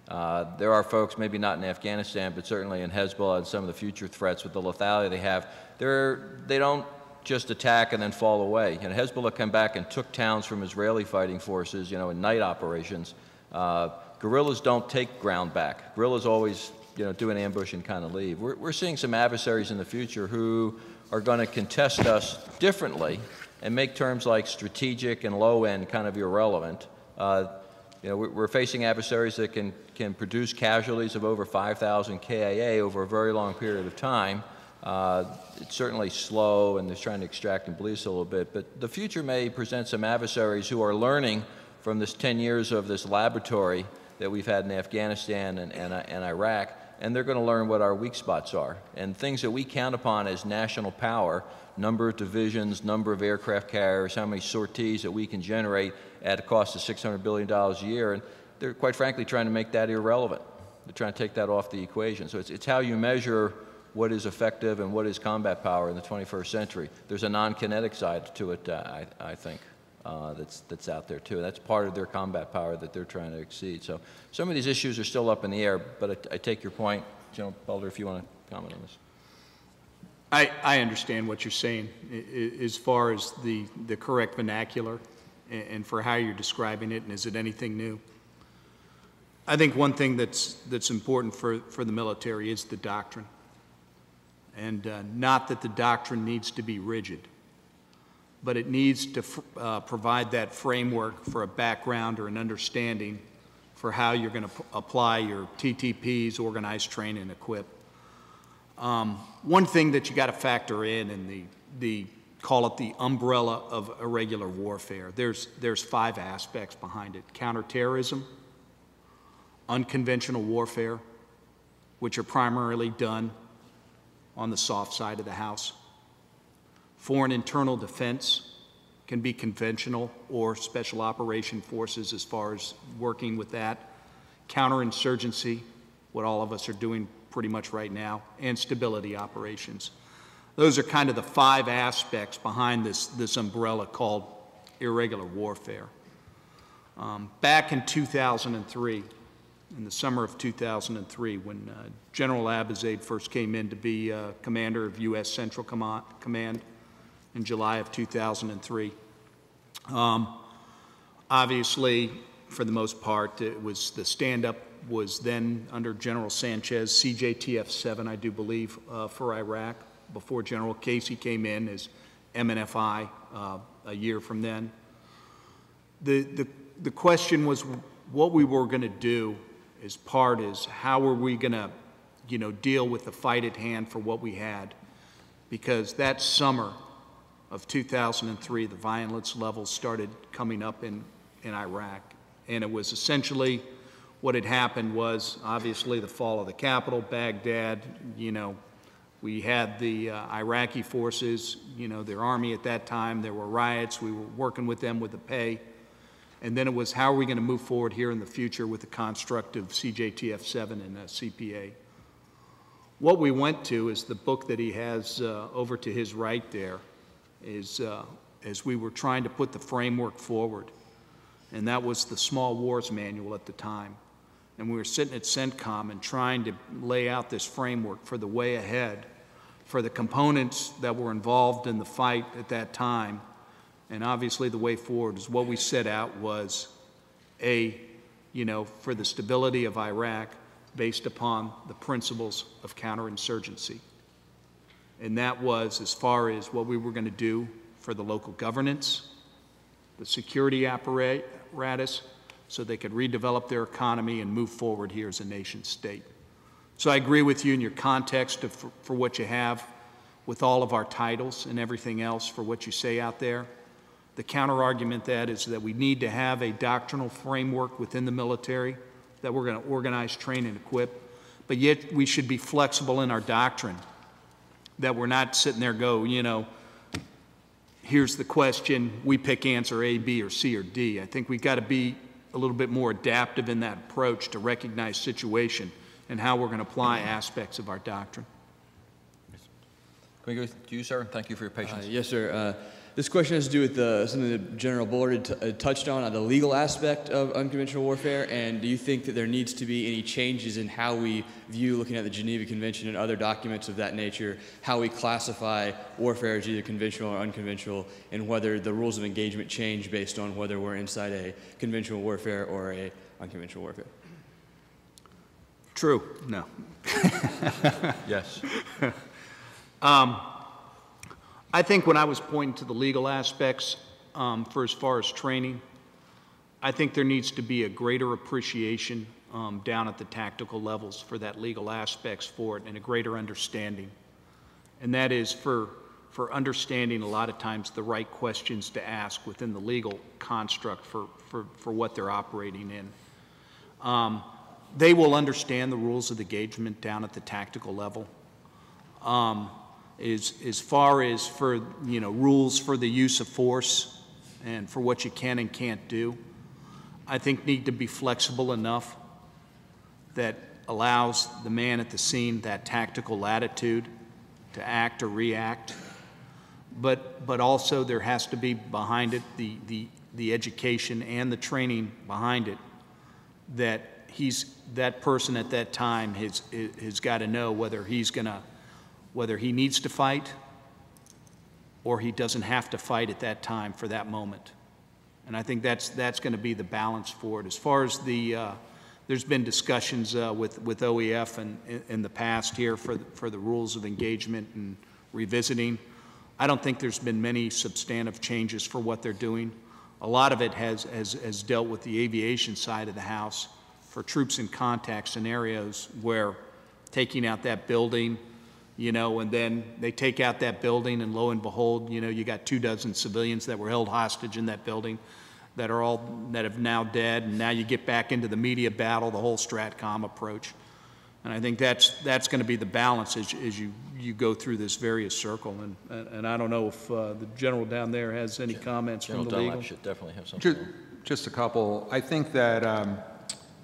Speaker 2: There are folks, maybe not in Afghanistan, but certainly in Hezbollah and some of the future threats with the lethality they have. They don't just attack and then fall away. You know, Hezbollah came back and took towns from Israeli fighting forces, you know, in night operations. Guerrillas don't take ground back. Guerrillas always, you know, do an ambush and kind of leave. We're seeing some adversaries in the future who are going to contest us differently and make terms like strategic and low end kind of irrelevant. You know, we're facing adversaries that can produce casualties of over 5,000 KIA over a very long period of time. It's certainly slow, and they're trying to extract and bleed us a little bit. But the future may present some adversaries who are learning from this 10 years of this laboratory that we've had in Afghanistan and Iraq, and they're going to learn what our weak spots are. And things that we count upon as national power, number of divisions, number of aircraft carriers, how many sorties that we can generate at a cost of $600 billion a year, and they're quite frankly trying to make that irrelevant. They're trying to take that off the equation. So it's how you measure what is effective and what is combat power in the 21st century. There's a non-kinetic side to it, I think, that's out there too. That's part of their combat power that they're trying to exceed. So some of these issues are still up in the air, but I take your point. General Bullard, if you want to comment on this.
Speaker 3: I understand what you're saying as far as the correct vernacular and for how you're describing it, and is it anything new? I think one thing that's important for the military is the doctrine. And not that the doctrine needs to be rigid, but it needs to provide that framework for a background or an understanding for how you're going to apply your TTPs, organize, train, and equip. One thing that you got to factor in the call it the umbrella of irregular warfare. There's 5 aspects behind it: counterterrorism, unconventional warfare, which are primarily done on the soft side of the house. Foreign internal defense can be conventional or special operation forces as far as working with that. Counterinsurgency, what all of us are doing pretty much right now, and stability operations. Those are kind of the 5 aspects behind this umbrella called irregular warfare. Back in 2003, in the summer of 2003, when General Abizaid first came in to be commander of U.S. Central Command in July of 2003. Obviously, for the most part, it was the stand-up was then under General Sanchez, CJTF-7, I do believe, for Iraq, before General Casey came in as MNFI a year from then. The question was what we were going to do as part is how were we going to, you know, deal with the fight at hand for what we had, because that summer of 2003, the violence levels started coming up in Iraq, and it was essentially what had happened was obviously the fall of the capital, Baghdad. You know, we had the Iraqi forces, you know, their army at that time. There were riots. We were working with them with the pay. And then it was how are we going to move forward here in the future with the construct of CJTF-7 and CPA. What we went to is the book that he has over to his right there is as we were trying to put the framework forward. And that was the Small Wars Manual at the time. And we were sitting at CENTCOM and trying to lay out this framework for the way ahead, for the components that were involved in the fight at that time. And obviously the way forward is what we set out was you know, for the stability of Iraq, based upon the principles of counterinsurgency. And that was as far as what we were going to do for the local governance, the security apparatus, so they could redevelop their economy and move forward here as a nation state. So I agree with you in your context for what you have with all of our titles and everything else for what you say out there. The counter-argument that is that we need to have a doctrinal framework within the military that we're going to organize, train, and equip, but yet we should be flexible in our doctrine, that we're not sitting there go, you know, here's the question, we pick answer A, B, or C, or D. I think we've got to be a little bit more adaptive in that approach to recognize situation and how we're going to apply aspects of our doctrine.
Speaker 2: Can we go to you, sir? Thank you for your patience.
Speaker 10: Yes, sir. This question has to do with something that General Bullard touched on the legal aspect of unconventional warfare, and do you think that there needs to be any changes in how we view, looking at the Geneva Convention and other documents of that nature, how we classify warfare as either conventional or unconventional, and whether the rules of engagement change based on whether we're inside a conventional warfare or a unconventional warfare?
Speaker 3: True. No.
Speaker 2: Yes.
Speaker 3: I think when I was pointing to the legal aspects for as far as training, I think there needs to be a greater appreciation down at the tactical levels for that legal aspects for it and a greater understanding. And that is for understanding a lot of times the right questions to ask within the legal construct for what they're operating in. They will understand the rules of engagement down at the tactical level. As far as for, you know, rules for the use of force and for what you can and can't do, I think need to be flexible enough that allows the man at the scene that tactical latitude to act or react. But also there has to be behind it the education and the training behind it that that person at that time has got to know whether he needs to fight or he doesn't have to fight at that time for that moment. And I think that's going to be the balance for it. As far as there's been discussions with OEF in the past here for the rules of engagement and revisiting. I don't think there's been many substantive changes for what they're doing. A lot of it has dealt with the aviation side of the house for troops in contact scenarios where taking out that building, you know, and then they take out that building and lo and behold, you know, you got 24 civilians that were held hostage in that building that have now dead, and now you get back into the media battle, the whole STRATCOM approach. And I think that's going to be the balance as you go through this various circle. And I don't know if the general down there has any comments
Speaker 2: General
Speaker 3: from the legal.
Speaker 2: Dunlap should definitely have something.
Speaker 6: Just a couple. I think that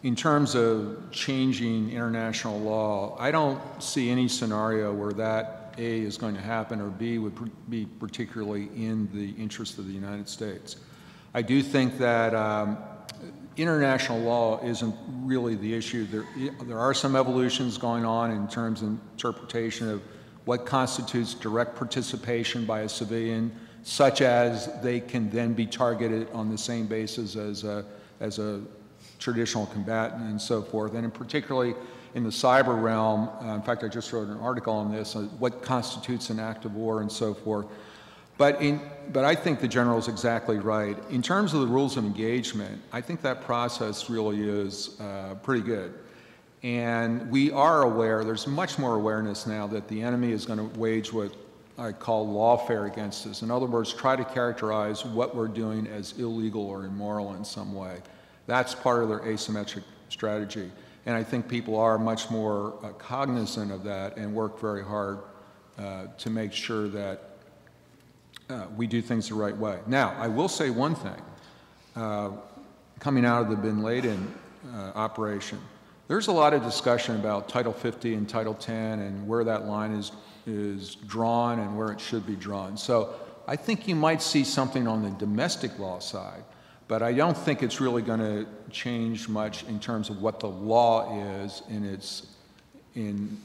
Speaker 6: in terms of changing international law, I don't see any scenario where that A is going to happen or B would be particularly in the interest of the United States. I do think that international law isn't really the issue. There are some evolutions going on in terms of interpretation of what constitutes direct participation by a civilian, such as they can then be targeted on the same basis as a traditional combatant and so forth. And particularly in the cyber realm, in fact, I just wrote an article on this, what constitutes an act of war and so forth. But I think the general is exactly right. In terms of the rules of engagement, I think that process really is pretty good. And we are aware, there's much more awareness now that the enemy is going to wage what I call lawfare against us. In other words, try to characterize what we're doing as illegal or immoral in some way. That's part of their asymmetric strategy. And I think people are much more cognizant of that and work very hard to make sure that we do things the right way. Now, I will say one thing. Coming out of the Bin Laden operation, there's a lot of discussion about Title 50 and Title 10 and where that line is drawn and where it should be drawn. So I think you might see something on the domestic law side, but I don't think it's really going to change much in terms of what the law is in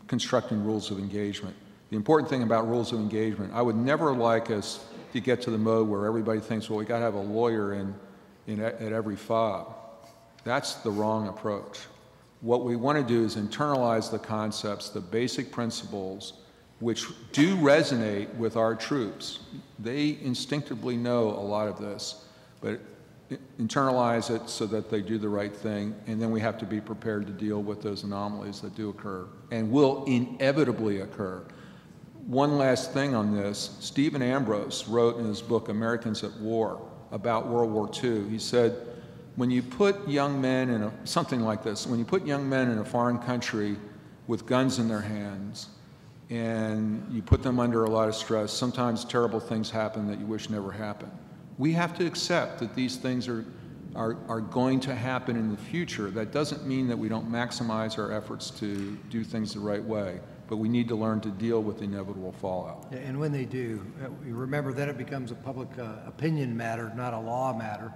Speaker 6: constructing rules of engagement. The important thing about rules of engagement, I would never like us to get to the mode where everybody thinks, well, we got to have a lawyer at every fob. That's the wrong approach. What we want to do is internalize the concepts, the basic principles, which do resonate with our troops. They instinctively know a lot of this, but internalize it so that they do the right thing, and then we have to be prepared to deal with those anomalies that do occur and will inevitably occur. One last thing on this, Stephen Ambrose wrote in his book, Americans at War, about World War II. He said, when you put young men in something like this, when you put young men in a foreign country with guns in their hands, and you put them under a lot of stress, sometimes terrible things happen that you wish never happened. We have to accept that these things are going to happen in the future. That doesn't mean that we don't maximize our efforts to do things the right way, but we need to learn to deal with the inevitable fallout.
Speaker 5: Yeah, and when they do, remember then it becomes a public opinion matter, not a law matter.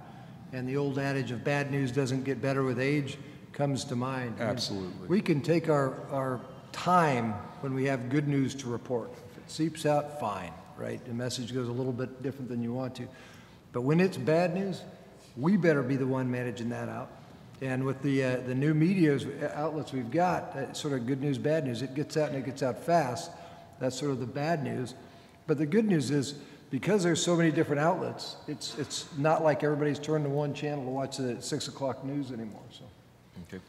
Speaker 5: And the old adage of bad news doesn't get better with age comes to mind.
Speaker 6: Absolutely.
Speaker 5: We can take our time when we have good news to report. If it seeps out, fine, right? The message goes a little bit different than you want to. But when it's bad news, we better be the one managing that out. And with the new media outlets we've got, sort of good news, bad news, it gets out and it gets out fast. That's sort of the bad news. But the good news is, because there's so many different outlets, it's not like everybody's turned to one channel to watch the 6 o'clock news anymore. So.
Speaker 2: Okay.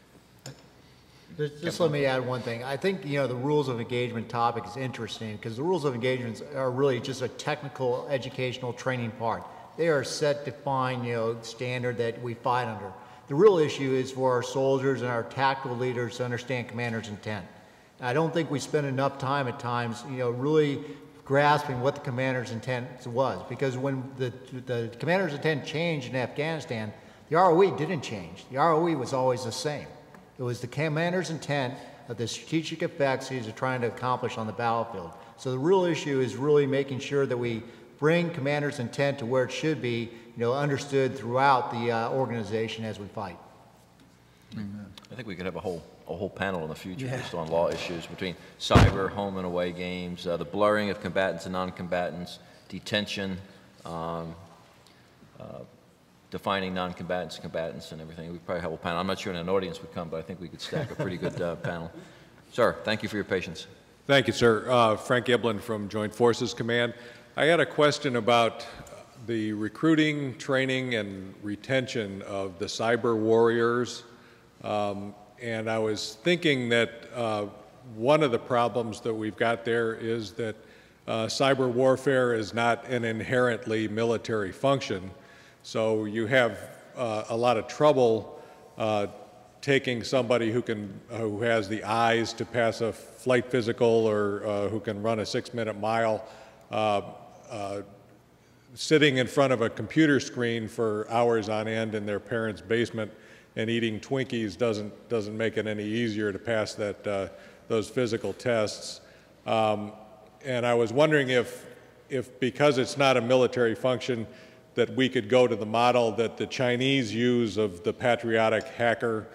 Speaker 4: Just let me add one thing. I think, the rules of engagement topic is interesting because the rules of engagement are really just a technical educational training part. They are set, defined, standard that we fight under. The real issue is for our soldiers and our tactical leaders to understand commander's intent. I don't think we spend enough time at times, really grasping what the commander's intent was, because when the commander's intent changed in Afghanistan, the ROE didn't change. The ROE was always the same. It was the commander's intent of the strategic effects he was trying to accomplish on the battlefield. So the real issue is really making sure that we bring commander's intent to where it should be, understood throughout the organization as we fight.
Speaker 2: Amen. I think we could have a whole panel in the future just on law issues between cyber, home and away games, the blurring of combatants and non-combatants, detention, defining non-combatants and combatants and everything. We probably have a panel. I'm not sure an audience would come, but I think we could stack a pretty good panel. Sir, thank you for your patience.
Speaker 1: Thank you, sir. Frank Eblin from Joint Forces Command. I had a question about the recruiting, training, and retention of the cyber warriors. And I was thinking that one of the problems that we've got there is that cyber warfare is not an inherently military function. So you have a lot of trouble taking somebody who has the eyes to pass a flight physical or who can run a 6-minute mile, sitting in front of a computer screen for hours on end in their parents' basement and eating Twinkies doesn't make it any easier to pass those physical tests. And I was wondering if because it's not a military function, that we could go to the model that the Chinese use of the patriotic hacker,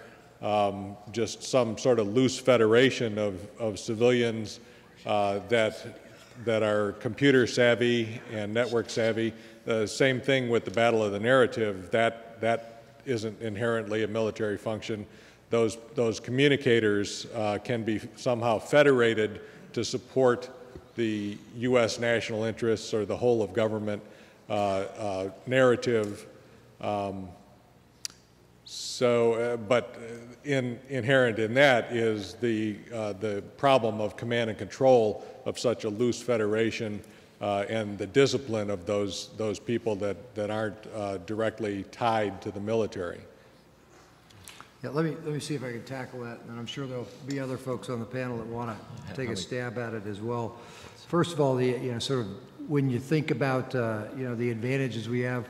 Speaker 1: just some sort of loose federation of civilians that are computer savvy and network savvy. The same thing with the Battle of the Narrative. That isn't inherently a military function. Those communicators can be somehow federated to support the U.S. national interests or the whole of government narrative. But inherent in that is the problem of command and control of such a loose federation and the discipline of those people that aren't directly tied to the military.
Speaker 5: Yeah, let me see if I can tackle that, and I'm sure there'll be other folks on the panel that want to take a stab at it as well. First of all, sort of when you think about the advantages we have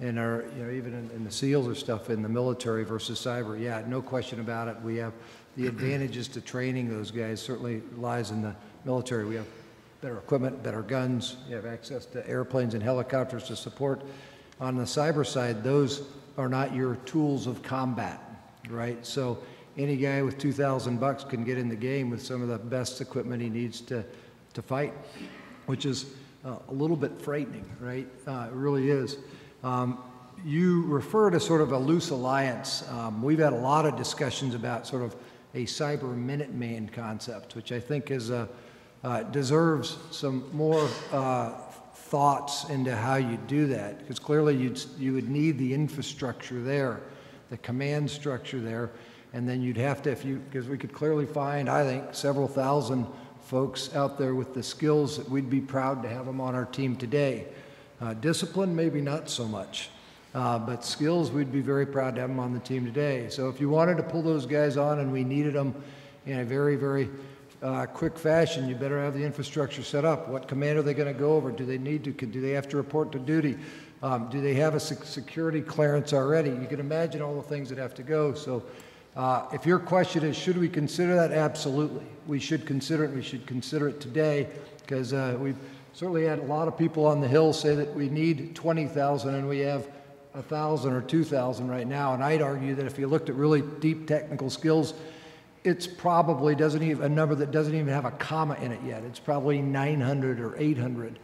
Speaker 5: in our even in the SEALs or stuff in the military versus cyber, yeah, no question about it. We have the advantages to training those guys certainly lies in the military. We have better equipment, better guns. You have access to airplanes and helicopters to support. On the cyber side, those are not your tools of combat, right? So any guy with $2,000 can get in the game with some of the best equipment he needs to fight, which is a little bit frightening, right? It really is. You refer to sort of a loose alliance. We've had a lot of discussions about sort of a cyber Minuteman concept, which I think is deserves some more thoughts into how you do that, because clearly you would need the infrastructure there, the command structure there, and then you'd have to, because we could clearly find, I think, several thousand folks out there with the skills that we'd be proud to have them on our team today. Discipline, maybe not so much. But skills, we'd be very proud to have them on the team today. So if you wanted to pull those guys on and we needed them in a very, very quick fashion, you better have the infrastructure set up. What command are they going to go over? Do they need to? Do they have to report to duty? Do they have a security clearance already? You can imagine all the things that have to go. So if your question is, should we consider that? Absolutely. We should consider it. We should consider it today, because we've certainly had a lot of people on the Hill say that we need 20,000 and we have 1,000 or 2,000 right now, and I'd argue that if you looked at really deep technical skills, it's probably a number that doesn't even have a comma in it yet. It's probably 900 or 800,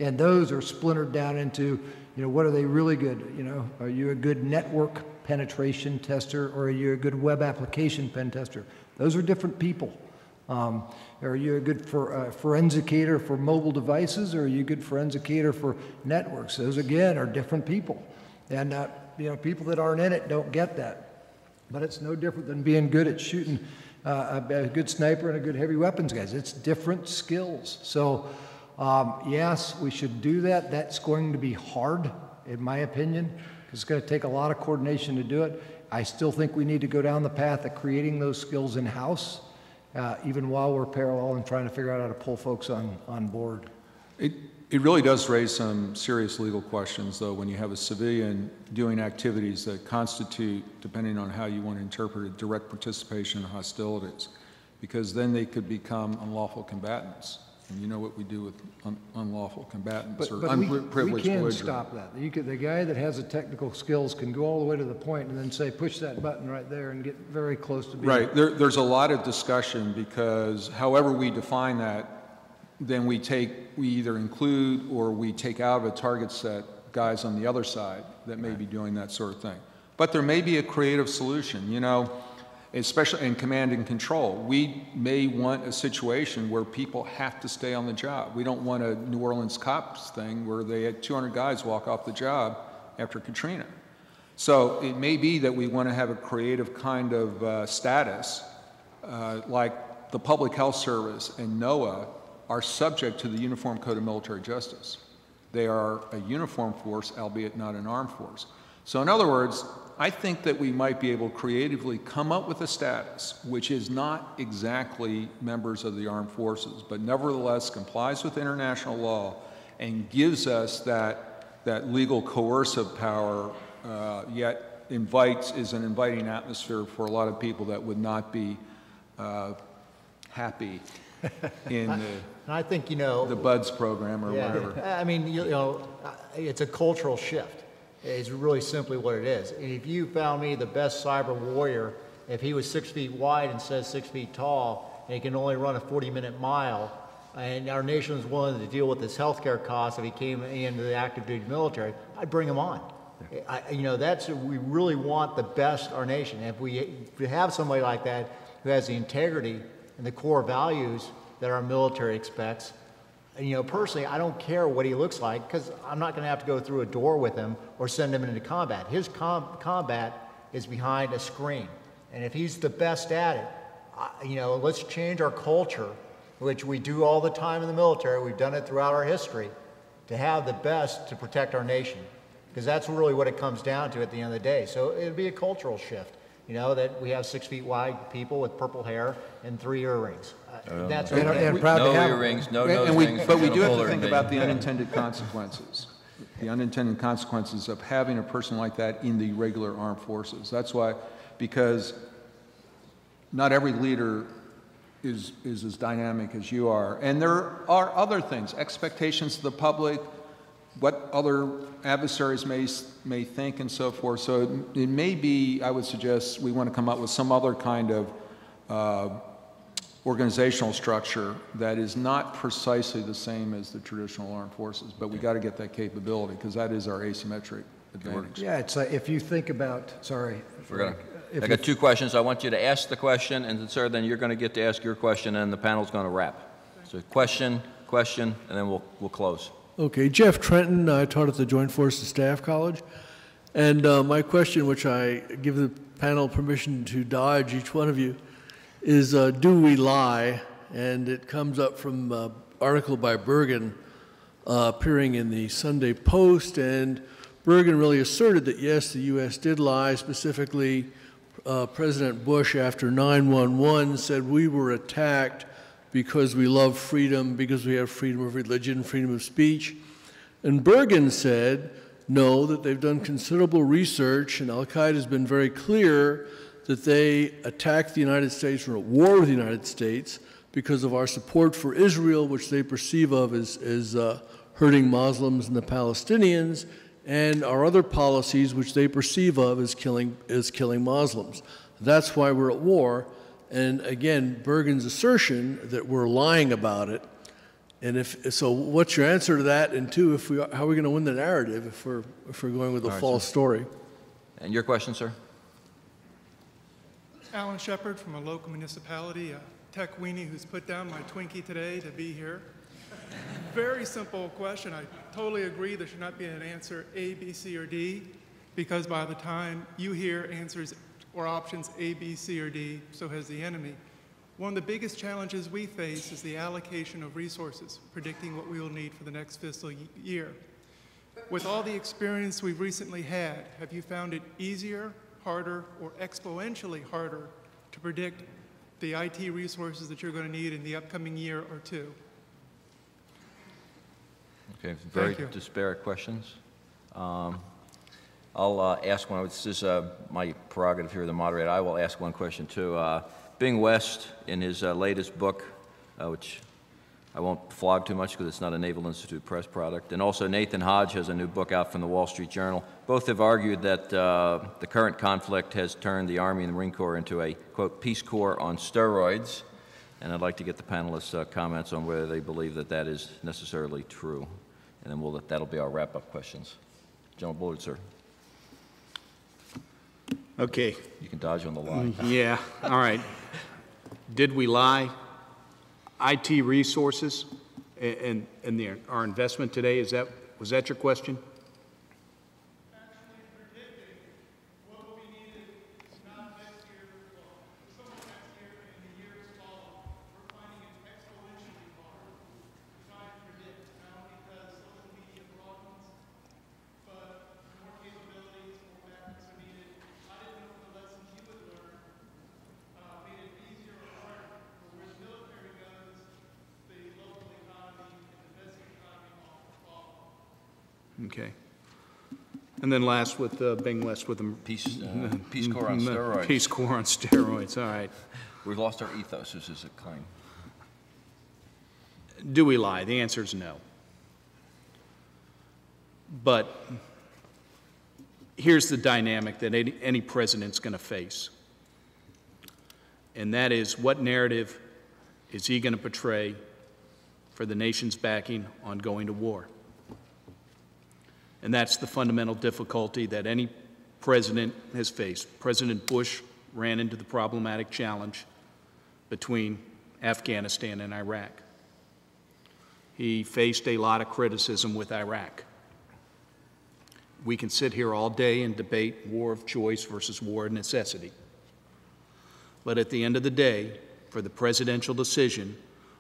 Speaker 5: and those are splintered down into, what are they really good? Are you a good network penetration tester, or are you a good web application pen tester? Those are different people. Are you a good forensicator for mobile devices, or are you a good forensicator for networks? Those again are different people. And people that aren't in it don't get that. But it's no different than being good at shooting a good sniper and a good heavy weapons guys. It's different skills. So yes, we should do that. That's going to be hard, in my opinion, because it's going to take a lot of coordination to do it. I still think we need to go down the path of creating those skills in-house, even while we're parallel and trying to figure out how to pull folks on board.
Speaker 6: It really does raise some serious legal questions, though, when you have a civilian doing activities that constitute, depending on how you want to interpret it, direct participation in hostilities, because then they could become unlawful combatants. And you know what we do with unlawful combatants, or unprivileged
Speaker 5: we can
Speaker 6: belligerent.
Speaker 5: stop that. The guy that has the technical skills can go all the way to the point and then say, push that button right there and get very close to being...
Speaker 6: Right. There's a lot of discussion, because however we define that, then we either include or we take out of a target set guys on the other side that may be doing that sort of thing. But there may be a creative solution, especially in command and control. We may want a situation where people have to stay on the job. We don't want a New Orleans cops thing where they had 200 guys walk off the job after Katrina. So it may be that we want to have a creative kind of status, like the Public Health Service and NOAA are subject to the Uniform Code of Military Justice. They are a uniform force, albeit not an armed force. So in other words, I think that we might be able to creatively come up with a status which is not exactly members of the armed forces, but nevertheless complies with international law and gives us that legal coercive power, yet is an inviting atmosphere for a lot of people that would not be happy in
Speaker 4: I think,
Speaker 6: the BUDS program or whatever.
Speaker 4: I mean, it's a cultural shift. It's really simply what it is. And if you found me the best cyber warrior, if he was 6 feet wide and says 6 feet tall, and he can only run a 40-minute mile, and our nation was willing to deal with his healthcare costs if he came into the active duty military, I'd bring him on. We really want the best our nation. If we have somebody like that who has the integrity and the core values that our military expects, personally, I don't care what he looks like, because I'm not going to have to go through a door with him or send him into combat. His combat is behind a screen. And if he's the best at it, let's change our culture, which we do all the time in the military. We've done it throughout our history, to have the best to protect our nation, because that's really what it comes down to at the end of the day. So it'd be a cultural shift, that we have 6 feet wide people with purple hair and 3 earrings. That's what
Speaker 2: no earrings, no nose rings.
Speaker 6: But we do have to think about the unintended consequences. The unintended consequences of having a person like that in the regular armed forces. That's why, because not every leader is as dynamic as you are. And there are other things, expectations of the public, what other adversaries may think and so forth. So it may be, I would suggest, we want to come up with some other kind of organizational structure that is not precisely the same as the traditional armed forces, but we got to get that capability, because that is our asymmetric
Speaker 5: Yeah, it's if you think about, sorry.
Speaker 2: I got two questions. I want you to ask the question, and sir, then you're going to get to ask your question, and the panel's going to wrap. So question, and then we'll close.
Speaker 11: Okay, Jeff Trenton. I taught at the Joint Forces Staff College. And my question, which I give the panel permission to dodge, each one of you, is do we lie? And it comes up from an article by Bergen appearing in the Sunday Post. And Bergen really asserted that, yes, the U.S. did lie. Specifically, President Bush, after 9/11, said we were attacked because we love freedom, because we have freedom of religion, freedom of speech. And Bergen said, no, that they've done considerable research, and Al-Qaeda has been very clear that they attacked the United States or at war with the United States because of our support for Israel, which they perceive of as hurting Muslims and the Palestinians, and our other policies, which they perceive of as killing Muslims. That's why we're at war. And again, Bergen's assertion that we're lying about it. And so, what's your answer to that? And two, how are we going to win the narrative if we're going with a false story?
Speaker 2: And your question, sir?
Speaker 12: Alan Shepard from a local municipality, a tech weenie who's put down my Twinkie today to be here. Very simple question. I totally agree there should not be an answer A, B, C, or D, because by the time you hear answers or options A, B, C, or D, so has the enemy. One of the biggest challenges we face is the allocation of resources, predicting what we will need for the next fiscal year. With all the experience we've recently had, have you found it easier, harder, or exponentially harder to predict the IT resources that you're going to need in the upcoming year or two?
Speaker 2: Okay, very disparate questions. I'll ask one. This is my prerogative here, the moderator. I will ask one question too. Bing West, in his latest book, which I won't flog too much because it's not a Naval Institute press product, and also Nathan Hodge has a new book out from the Wall Street Journal. Both have argued that the current conflict has turned the Army and the Marine Corps into a, quote, Peace Corps on steroids. And I'd like to get the panelists' comments on whether they believe that that is necessarily true. And then that'll be our wrap-up questions. General Bullard, sir.
Speaker 3: Okay.
Speaker 2: You can dodge on the line.
Speaker 3: Yeah, all right. Did we lie? IT resources and our investment today, was that your question? Okay. And then last with Bing West with the
Speaker 2: Peace Corps on steroids.
Speaker 3: Peace Corps on steroids, all right.
Speaker 2: We've lost our ethos, this is a claim.
Speaker 3: Do we lie? The answer is no. But here's the dynamic that any president's going to face. And that is, what narrative is he going to portray for the nation's backing on going to war? And that's the fundamental difficulty that any president has faced. President Bush ran into the problematic challenge between Afghanistan and Iraq. He faced a lot of criticism with Iraq. We can sit here all day and debate war of choice versus war of necessity. But at the end of the day, for the presidential decision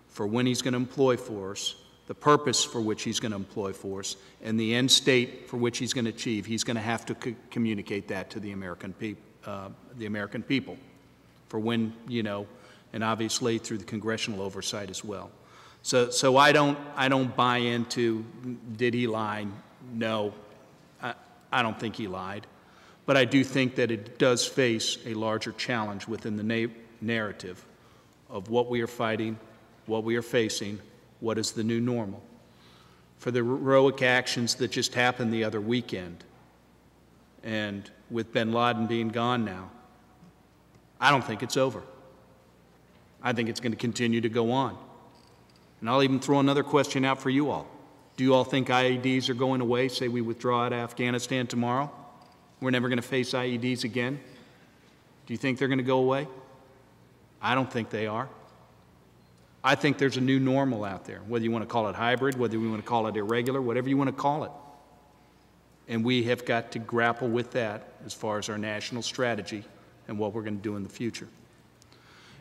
Speaker 3: for when he's going to employ force, the purpose for which he's going to employ force, and the end state for which he's going to achieve, he's going to have to communicate that to the American people for when, and obviously through the congressional oversight as well. So I don't buy into, did he lie? No, I don't think he lied. But I do think that it does face a larger challenge within the narrative of what we are fighting, what we are facing, what is the new normal. For the heroic actions that just happened the other weekend, and with bin Laden being gone now, I don't think it's over. I think it's going to continue to go on. And I'll even throw another question out for you all. Do you all think IEDs are going away? Say we withdraw out of Afghanistan tomorrow? We're never going to face IEDs again? Do you think they're going to go away? I don't think they are. I think there's a new normal out there, whether you want to call it hybrid, whether you want to call it irregular, whatever you want to call it. And we have got to grapple with that as far as our national strategy and what we're going to do in the future.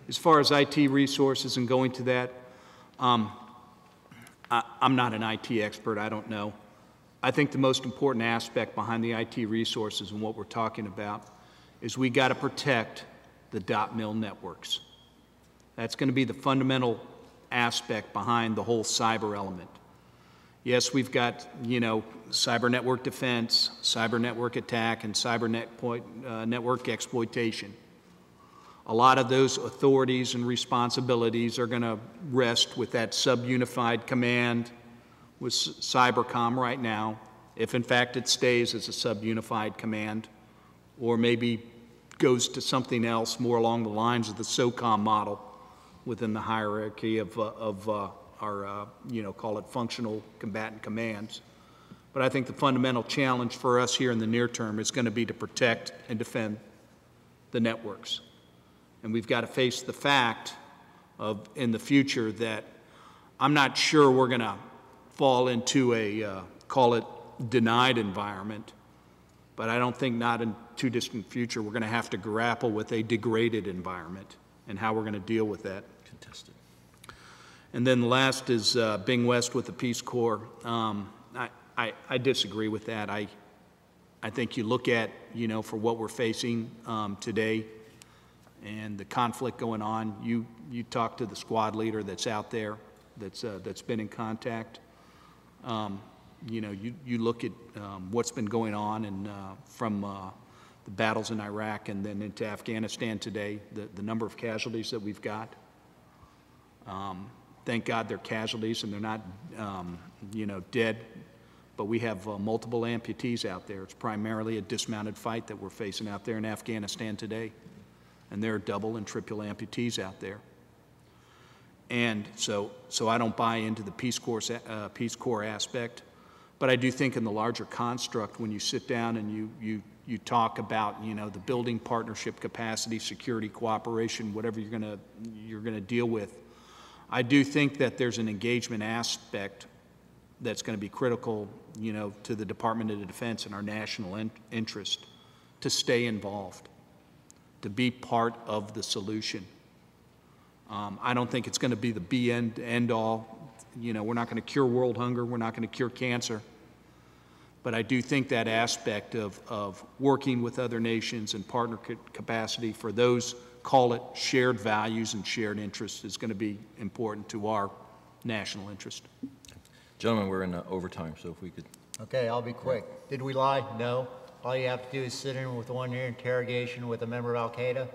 Speaker 3: As far as IT resources and going to that, I'm not an IT expert, I don't know. I think the most important aspect behind the IT resources and what we're talking about is we got to protect the .mil networks. That's going to be the fundamental aspect behind the whole cyber element. Yes, we've got, cyber network defense, cyber network attack, and cyber network exploitation. A lot of those authorities and responsibilities are going to rest with that sub-unified command with Cybercom right now, if in fact it stays as a sub-unified command, or maybe goes to something else more along the lines of the SOCOM model within the hierarchy of our, call it functional combatant commands. But I think the fundamental challenge for us here in the near term is going to be to protect and defend the networks. And we've got to face the fact of, in the future, that I'm not sure we're going to fall into a, call it denied environment, but I don't think not in too distant future we're going to have to grapple with a degraded environment and how we're going to deal with that. Contested. And then last is Bing West with the Peace Corps. I disagree with that. I think you look at, for what we're facing today and the conflict going on, you talk to the squad leader that's out there, that's been in contact. You look at what's been going on and from the battles in Iraq and then into Afghanistan today, the number of casualties that we've got. Thank God they're casualties and they're not, dead, but we have multiple amputees out there. It's primarily a dismounted fight that we're facing out there in Afghanistan today. And there are double and triple amputees out there. And so I don't buy into the Peace Corps aspect, but I do think in the larger construct, when you sit down and you talk about, the building partnership capacity, security, cooperation, whatever you're gonna deal with, I do think that there's an engagement aspect that's going to be critical, to the Department of Defense and our national interest to stay involved, to be part of the solution. I don't think it's going to be the be end all. We're not going to cure world hunger. We're not going to cure cancer. But I do think that aspect of working with other nations and partner capacity for those, call it shared values and shared interests, is going to be important to our national interest.
Speaker 2: Gentlemen, we're in overtime, so if we could. Okay,
Speaker 4: I'll be quick. Did we lie? No. All you have to do is sit in with 1 year interrogation with a member of Al-Qaeda,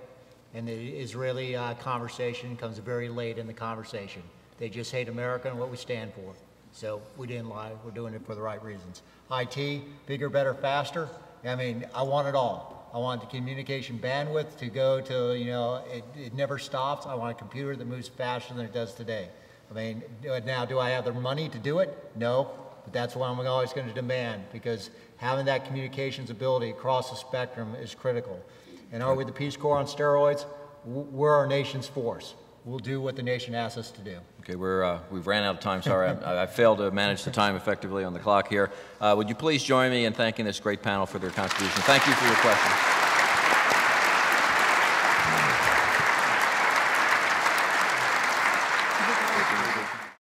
Speaker 4: and the Israeli conversation comes very late in the conversation. They just hate America and what we stand for. So we didn't lie. We're doing it for the right reasons. IT, bigger, better, faster. I mean, I want it all. I want the communication bandwidth to go to, it never stops. I want a computer that moves faster than it does today. I mean, now, do I have the money to do it? No, but that's what I'm always going to demand, because having that communications ability across the spectrum is critical. And are we the Peace Corps on steroids? We're our nation's force. We'll do what the nation asks us to do.
Speaker 2: Okay, we've ran out of time. Sorry, I failed to manage the time effectively on the clock here. Would you please join me in thanking this great panel for their contribution? Thank you for your questions.